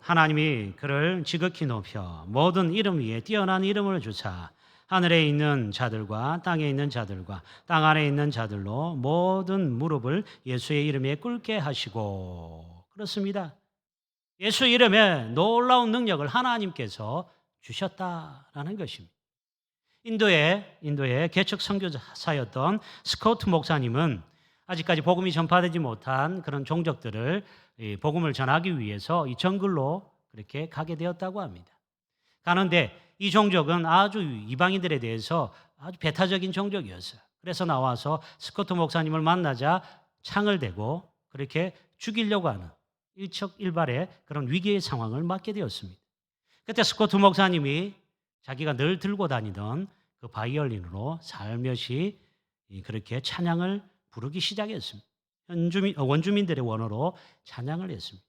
하나님이 그를 지극히 높여 모든 이름 위에 뛰어난 이름을 주사 하늘에 있는 자들과 땅에 있는 자들과 땅 아래에 있는 자들로 모든 무릎을 예수의 이름에 꿇게 하시고. 그렇습니다. 예수 이름에 놀라운 능력을 하나님께서 주셨다라는 것입니다. 인도의 개척 선교사였던 스코트 목사님은 아직까지 복음이 전파되지 못한 그런 종족들을 복음을 전하기 위해서 이 정글로 그렇게 가게 되었다고 합니다. 가는데 이 종족은 아주 이방인들에 대해서 아주 배타적인 종족이었어요. 그래서 나와서 스코트 목사님을 만나자 창을 대고 그렇게 죽이려고 하는 일촉일발의 그런 위기의 상황을 맞게 되었습니다. 그때 스코트 목사님이 자기가 늘 들고 다니던 그 바이올린으로 살며시 그렇게 찬양을 부르기 시작했습니다. 원주민들의 원어로 찬양을 했습니다.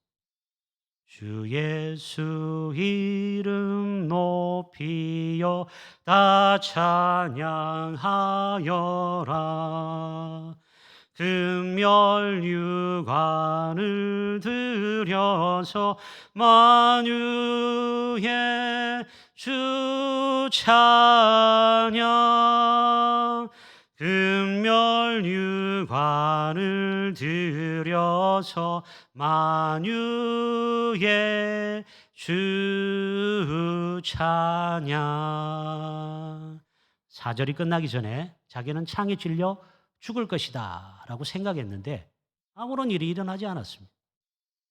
주 예수 이름 높이여 다 찬양하여라. 금멸유관을 들여서 만유의 주 찬양. 금멸유관을 들여서 만유의 주 찬양. 4절이 끝나기 전에 자기는 창에 찔려 죽을 것이다 라고 생각했는데 아무런 일이 일어나지 않았습니다.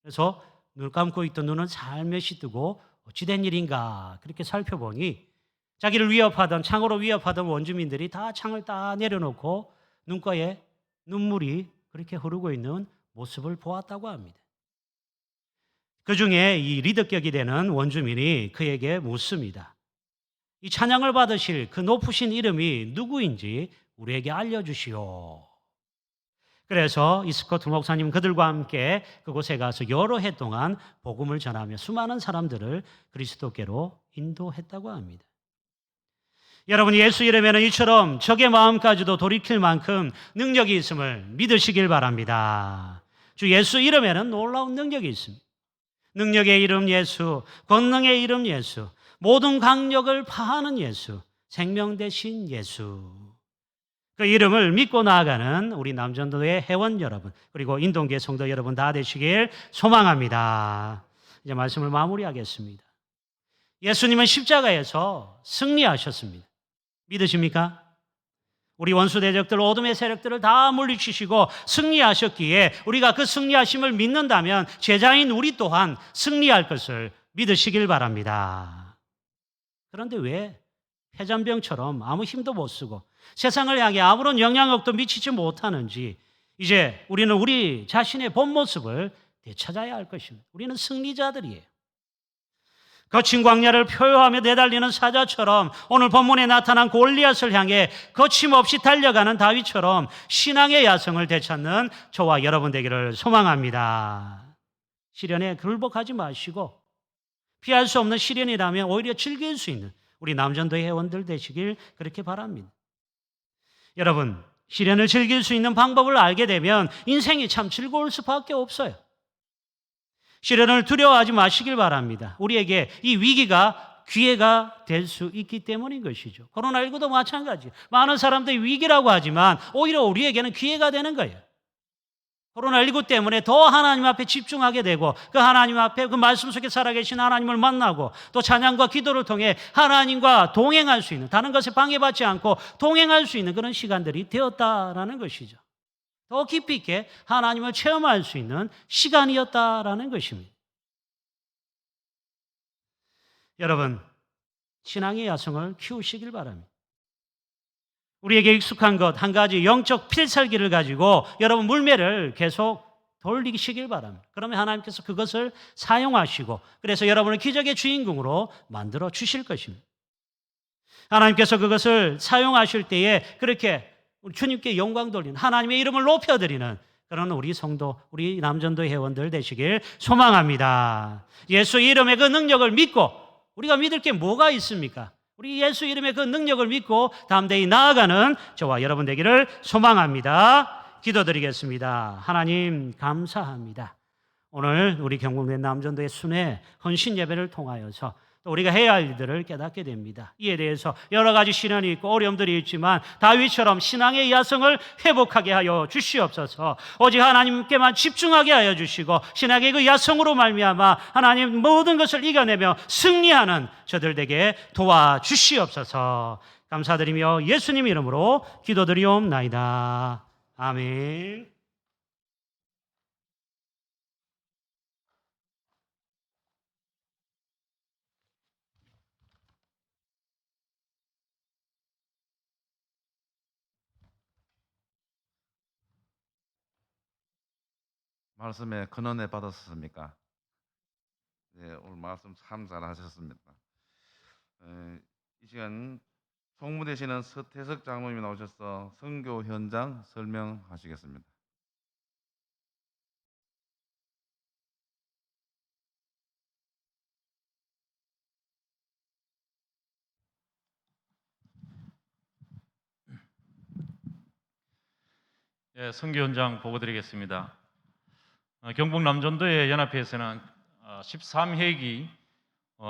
그래서 눈을 감고 있던 눈을 살며시 뜨고 어찌된 일인가 그렇게 살펴보니 자기를 위협하던, 창으로 위협하던 원주민들이 다 창을 다 내려놓고 눈가에 눈물이 그렇게 흐르고 있는 모습을 보았다고 합니다. 그 중에 이 리더격이 되는 원주민이 그에게 묻습니다. 이 찬양을 받으실 그 높으신 이름이 누구인지 우리에게 알려주시오. 그래서 이 스코트 목사님 그들과 함께 그곳에 가서 여러 해 동안 복음을 전하며 수많은 사람들을 그리스도께로 인도했다고 합니다. 여러분, 예수 이름에는 이처럼 적의 마음까지도 돌이킬 만큼 능력이 있음을 믿으시길 바랍니다. 주 예수 이름에는 놀라운 능력이 있습니다. 능력의 이름 예수, 권능의 이름 예수, 모든 강력을 파하는 예수, 생명 되신 예수. 그 이름을 믿고 나아가는 우리 남전도의 회원 여러분, 그리고 인동교회 성도 여러분 다 되시길 소망합니다. 이제 말씀을 마무리하겠습니다. 예수님은 십자가에서 승리하셨습니다. 믿으십니까? 우리 원수 대적들, 어둠의 세력들을 다 물리치시고 승리하셨기에 우리가 그 승리하심을 믿는다면 제자인 우리 또한 승리할 것을 믿으시길 바랍니다. 그런데 왜 폐잔병처럼 아무 힘도 못 쓰고 세상을 향해 아무런 영향력도 미치지 못하는지 이제 우리는 우리 자신의 본 모습을 되찾아야 할 것입니다. 우리는 승리자들이에요. 거친 광야를 표효하며 내달리는 사자처럼 오늘 본문에 나타난 골리앗을 향해 거침없이 달려가는 다윗처럼 신앙의 야성을 되찾는 저와 여러분 되기를 소망합니다. 시련에 굴복하지 마시고 피할 수 없는 시련이라면 오히려 즐길 수 있는 우리 남전도의 회원들 되시길 그렇게 바랍니다. 여러분, 시련을 즐길 수 있는 방법을 알게 되면 인생이 참 즐거울 수밖에 없어요. 시련을 두려워하지 마시길 바랍니다. 우리에게 이 위기가 기회가 될 수 있기 때문인 것이죠. 코로나19도 마찬가지. 많은 사람들이 위기라고 하지만 오히려 우리에게는 기회가 되는 거예요. 코로나19 때문에 더 하나님 앞에 집중하게 되고 그 하나님 앞에 그 말씀 속에 살아계신 하나님을 만나고 또 찬양과 기도를 통해 하나님과 동행할 수 있는, 다른 것에 방해받지 않고 동행할 수 있는 그런 시간들이 되었다라는 것이죠. 더 깊이 있게 하나님을 체험할 수 있는 시간이었다라는 것입니다. 여러분, 신앙의 야성을 키우시길 바랍니다. 우리에게 익숙한 것 한 가지 영적 필살기를 가지고 여러분 물매를 계속 돌리시길 바랍니다. 그러면 하나님께서 그것을 사용하시고 그래서 여러분을 기적의 주인공으로 만들어 주실 것입니다. 하나님께서 그것을 사용하실 때에 그렇게 주님께 영광 돌리는, 하나님의 이름을 높여드리는 그런 우리 성도, 우리 남전도 회원들 되시길 소망합니다. 예수 이름의 그 능력을 믿고 우리가 믿을 게 뭐가 있습니까? 우리 예수 이름의 그 능력을 믿고 담대히 나아가는 저와 여러분 되기를 소망합니다. 기도드리겠습니다. 하나님 감사합니다. 오늘 우리 경북면 남전도의 순회 헌신 예배를 통하여서 또 우리가 해야 할 일들을 깨닫게 됩니다. 이에 대해서 여러 가지 시련이 있고 어려움들이 있지만 다윗처럼 신앙의 야성을 회복하게 하여 주시옵소서. 오직 하나님께만 집중하게 하여 주시고 신앙의 그 야성으로 말미암아 하나님 모든 것을 이겨내며 승리하는 저들 되게 도와주시옵소서. 감사드리며 예수님 이름으로 기도드리옵나이다. 아멘. 말씀에 근원에 받았습니까? 네, 오늘 말씀 참 잘하셨습니다. 이 시간 총무 되시는 서태석 장로님이 나오셔서 선교 현장 설명하시겠습니다. 예, 선교 현장 보고 드리겠습니다. 경북 남전도의 연합회에서는 13회기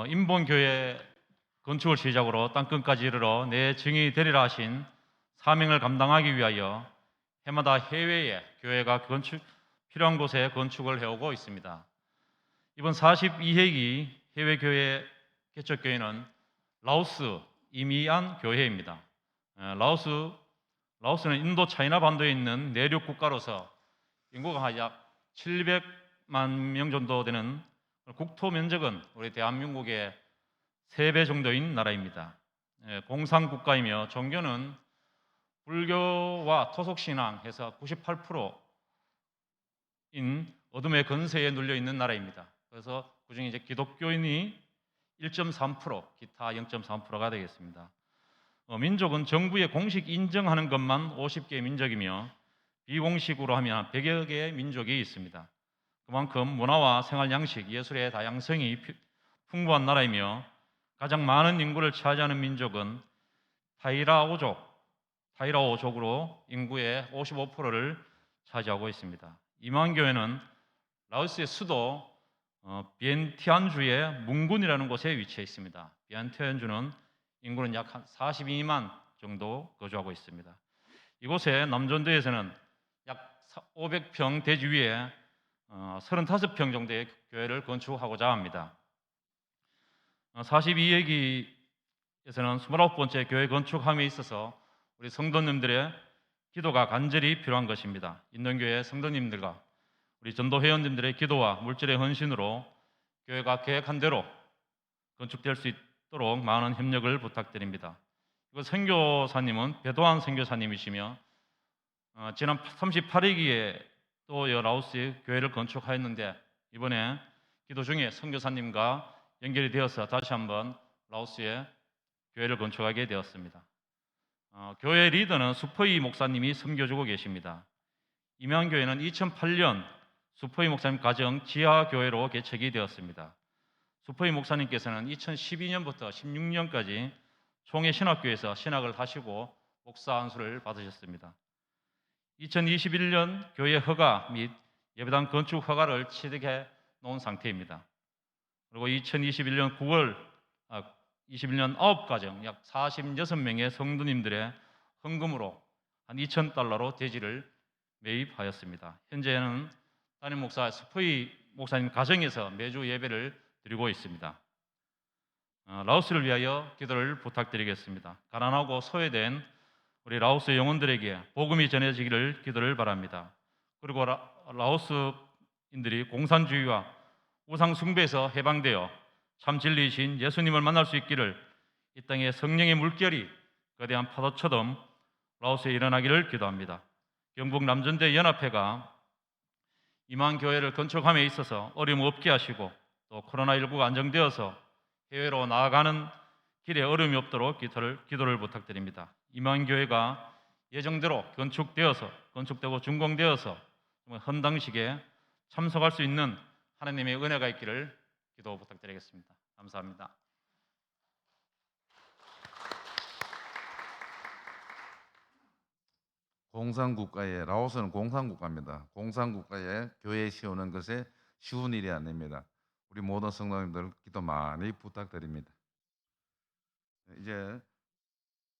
인본교회 건축을 시작으로 땅끝까지 이르러 내 증인이 되리라 하신 사명을 감당하기 위하여 해마다 해외에 교회가 필요한 곳에 건축을 해오고 있습니다. 이번 42회기 해외교회 개척교회는 라오스 이미안 교회입니다. 라오스는 인도 차이나 반도에 있는 내륙 국가로서 인구가 약 700만 명 정도 되는 국토 면적은 우리 대한민국의 3배 정도인 나라입니다. 공산국가이며 종교는 불교와 토속신앙 해서 98%인 어둠의 건세에 눌려 있는 나라입니다. 그래서 그중에 이제 기독교인이 1.3%, 기타 0.3%가 되겠습니다. 민족은 정부에 공식 인정하는 것만 50개의 민족이며 비공식으로 하면 100여 개의 민족이 있습니다. 그만큼 문화와 생활 양식, 예술의 다양성이 풍부한 나라이며 가장 많은 인구를 차지하는 민족은 타이라오족으로 인구의 55%를 차지하고 있습니다. 이만교회는 라오스의 수도 비엔티안주의 뭉군이라는 곳에 위치해 있습니다. 비엔티안주는 인구는 약 42만 정도 거주하고 있습니다. 이곳에 남전도에서는 약 500평 대지 위에 35평 정도의 교회를 건축하고자 합니다. 42회기에서는 29번째 교회 건축함에 있어서 우리 성도님들의 기도가 간절히 필요한 것입니다. 인동교회 성도님들과 우리 전도 회원님들의 기도와 물질의 헌신으로 교회가 계획한 대로 건축될 수 있도록 많은 협력을 부탁드립니다. 이거 선교사님은 배도환 선교사님이시며 지난 38회기에 또 라오스에 교회를 건축하였는데 이번에 기도 중에 선교사님과 연결이 되어서 다시 한번 라오스에 교회를 건축하게 되었습니다. 교회 리더는 수퍼이 목사님이 섬겨주고 계십니다. 임양교회는 2008년 수퍼이 목사님 가정 지하교회로 개척이 되었습니다. 수퍼이 목사님께서는 2012년부터 16년까지 총회 신학교에서 신학을 하시고 목사 안수를 받으셨습니다. 2021년 교회 허가 및 예배당 건축 허가를 취득해 놓은 상태입니다. 그리고 2021년 9가정 약 46명의 성도님들의 헌금으로 한 $2,000로 대지를 매입하였습니다. 현재는 담임 목사 스프이 목사님 가정에서 매주 예배를 드리고 있습니다. 라오스를 위하여 기도를 부탁드리겠습니다. 가난하고 소외된 우리 라오스 영혼들에게 복음이 전해지기를 기도를 바랍니다. 그리고 라오스인들이 공산주의와 우상 숭배에서 해방되어 참 진리이신 예수님을 만날 수 있기를 이 땅에 성령의 물결이 거대한 파도처럼 라오스에 일어나기를 기도합니다. 경북 남전대 연합회가 이만교회를 건축함에 있어서 어려움 없게 하시고 또 코로나19가 안정되어서 해외로 나아가는 길에 어려움이 없도록 기도를 부탁드립니다. 이만교회가 예정대로 건축되고 준공되어서 헌당식에 참석할 수 있는 하나님의 은혜가 있기를 기도 부탁드리겠습니다. 감사합니다. 공산국가에 라오스는 공산국가입니다. 공산국가에 교회 세우는 것에 쉬운 일이 아닙니다. 우리 모든 성도님들 기도 많이 부탁드립니다. 이제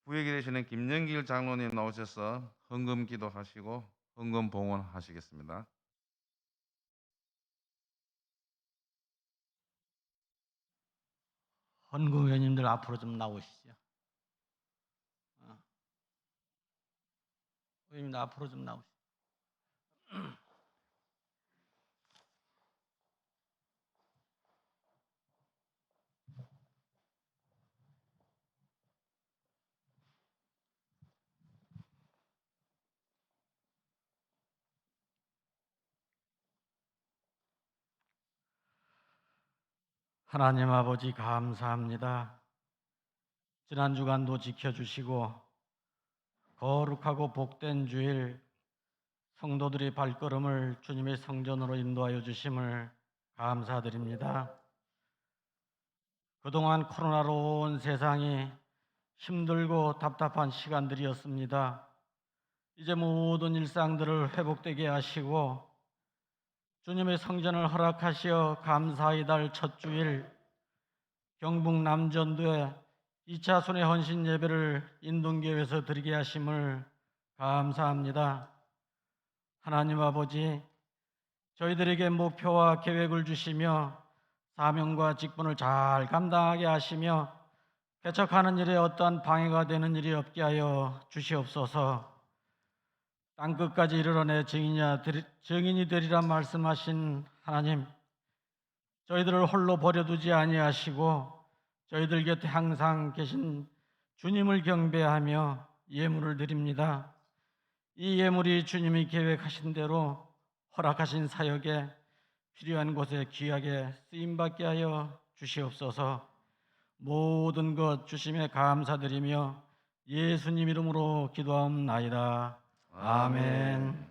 부회기 되시는 김영길 장로님 나오셔서 헌금 기도하시고 헌금 봉헌하시겠습니다. 헌금 회원님들 앞으로 좀 나오시죠. 회원님들 앞으로 좀 나오시죠. 하나님 아버지 감사합니다. 지난 주간도 지켜주시고 거룩하고 복된 주일 성도들의 발걸음을 주님의 성전으로 인도하여 주심을 감사드립니다. 그동안 코로나로 온 세상이 힘들고 답답한 시간들이었습니다. 이제 모든 일상들을 회복되게 하시고 주님의 성전을 허락하시어 감사의 달 첫 주일 경북 남전도에 2차 순회 헌신 예배를 인동교회에서 드리게 하심을 감사합니다. 하나님 아버지, 저희들에게 목표와 계획을 주시며 사명과 직분을 잘 감당하게 하시며 개척하는 일에 어떠한 방해가 되는 일이 없게 하여 주시옵소서. 땅끝까지 이르러내 증인이 되리라 말씀하신 하나님, 저희들을 홀로 버려두지 아니하시고 저희들 곁에 항상 계신 주님을 경배하며 예물을 드립니다. 이 예물이 주님이 계획하신 대로 허락하신 사역에 필요한 곳에 귀하게 쓰임받게 하여 주시옵소서. 모든 것 주심에 감사드리며 예수님 이름으로 기도하옵나이다. 아멘.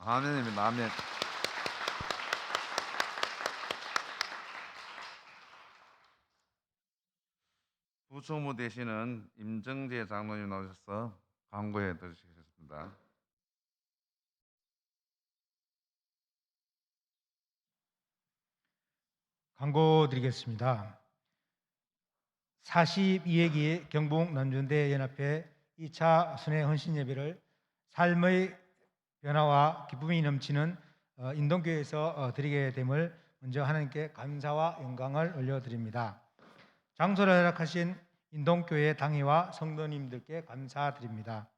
아멘입니다. 아멘. 부총무 되시는 임정재 장로님 나오셔서 광고해 주시겠습니다. 광고 드리겠습니다. 42회기 경북 남전대 연합회 2차 순회 헌신 예배를 삶의 변화와 기쁨이 넘치는 인동교회에서 드리게 됨을 먼저 하나님께 감사와 영광을 올려드립니다. 장소를 허락하신 인동교회 당회와 성도님들께 감사드립니다.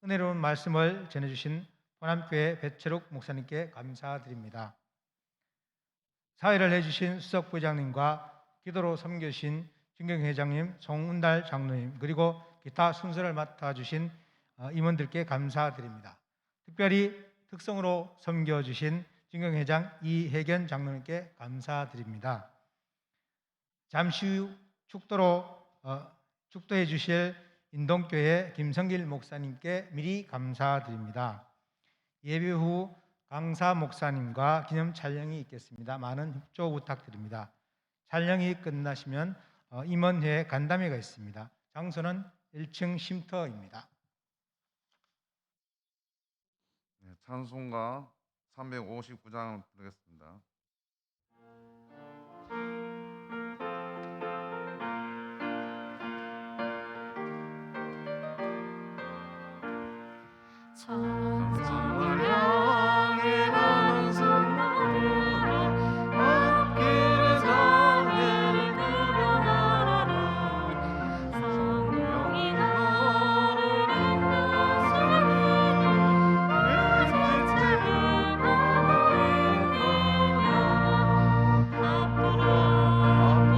은혜로운 말씀을 전해주신 호남교회 배철욱 목사님께 감사드립니다. 사회를 해주신 수석부장님과 기도로 섬겨주신 진경회장님, 송은달 장로님, 그리고 기타 순서를 맡아주신 임원들께 감사드립니다. 특별히 특성으로 섬겨주신 진경회장 이혜견 장로님께 감사드립니다. 잠시 후 축도해 주실 인동교회 김성길 목사님께 미리 감사드립니다. 예배 후 강사 목사님과 기념 촬영이 있겠습니다. 많은 협조 부탁드립니다. 촬영이 끝나시면 임원회 간담회가 있습니다. 장소는 1층 쉼터입니다. 네, 찬송가 359장을 부르겠습니다. 천상을 향해 가는 성도들아 앞길에 장애를 구경하라. 성령이 너를 인도하시니 내 지체를 하고 있느냐.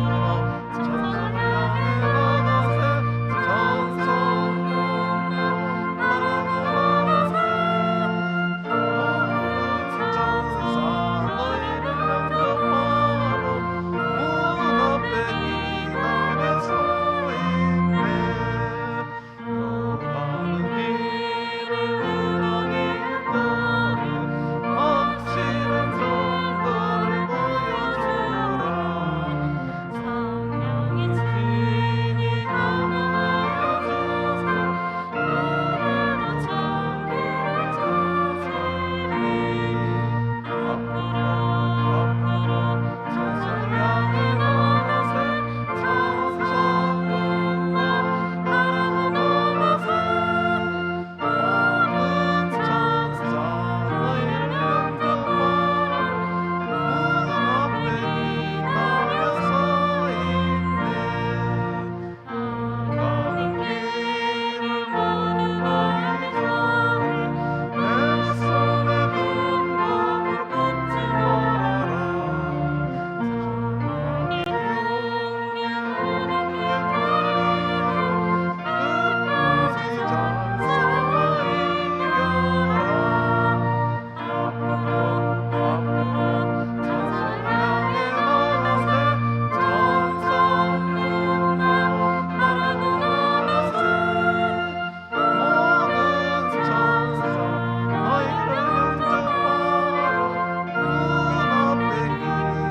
앞으로 천상을 향해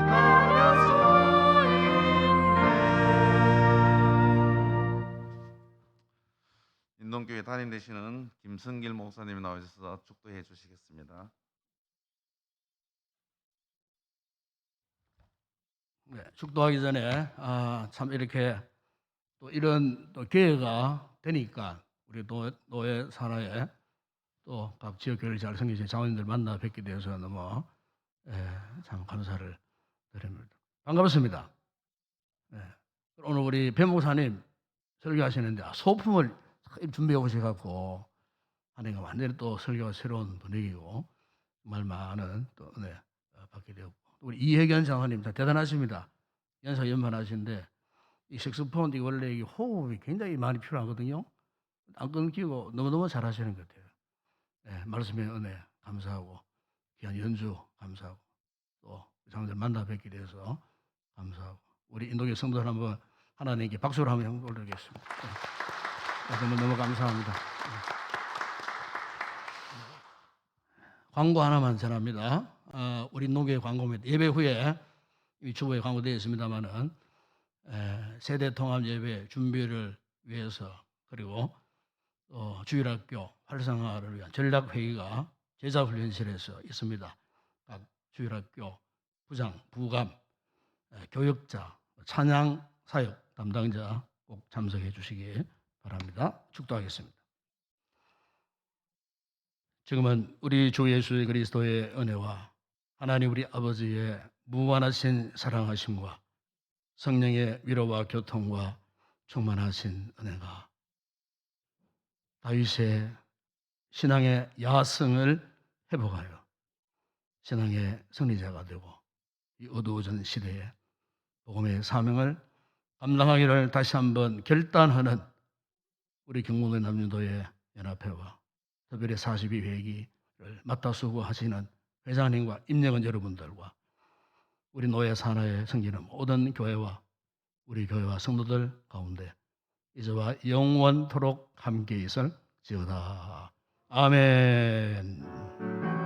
나가세 전성문을 인동교회 담임 되시는 김성길 목사님이 나오셔서 축도해 주시겠습니다. 네, 축도하기 전에 참 이렇게 또 이런 또 기회가 되니까 우리 노예 산하에 또 각 지역 교회를 잘 섬기신 장로님들 만나 뵙게 되어서 너무 참 감사를 드립니다. 반갑습니다. 네, 오늘 우리 배 목사님 설교하시는데 소품을 준비해 오셔갖고 하니까 완전히 또 설교가 새로운 분위기고 정말 많은 또 은혜 받게 되었고 우리 이혜견 장로님 대단하십니다. 연사 연반하시는데 이 색소폰 이 원래 이 호흡이 굉장히 많이 필요하거든요. 안 끊기고 너무너무 잘하시는 것 같아요. 네, 말씀의 은혜 감사하고 귀한 연주 감사하고 또 장로들 만나 뵙게 돼서 감사하고 우리 인도교회 성도들 한번 하나님께 박수를 한번 올리겠습니다. 너무 감사합니다. 광고 하나만 전합니다. 우리 농교회 광고입니다. 예배 후에 이 주보에 광고되어 있습니다만은 세대 통합 예배 준비를 위해서 그리고 주일학교 활성화를 위한 전략 회의가 제자훈련실에서 있습니다. 각 주일학교 부장, 부감, 교역자, 찬양 사역 담당자 꼭 참석해 주시기 바랍니다. 축도하겠습니다. 지금은 우리 주 예수 그리스도의 은혜와 하나님 우리 아버지의 무한하신 사랑하심과 성령의 위로와 교통과 충만하신 은혜가 다윗의 신앙의 야성을 회복하여 신앙의 승리자가 되고 이 어두워진 시대에 복음의 사명을 감당하기를 다시 한번 결단하는 우리 경북의 남녀도의 연합회와 특별히 42회기를 맡아 수고하시는 회장님과 임영은 여러분들과 우리 노예 산하에 섬기는 모든 교회와 우리 교회와 성도들 가운데 이제와 영원토록 함께 있을지어다. 아멘.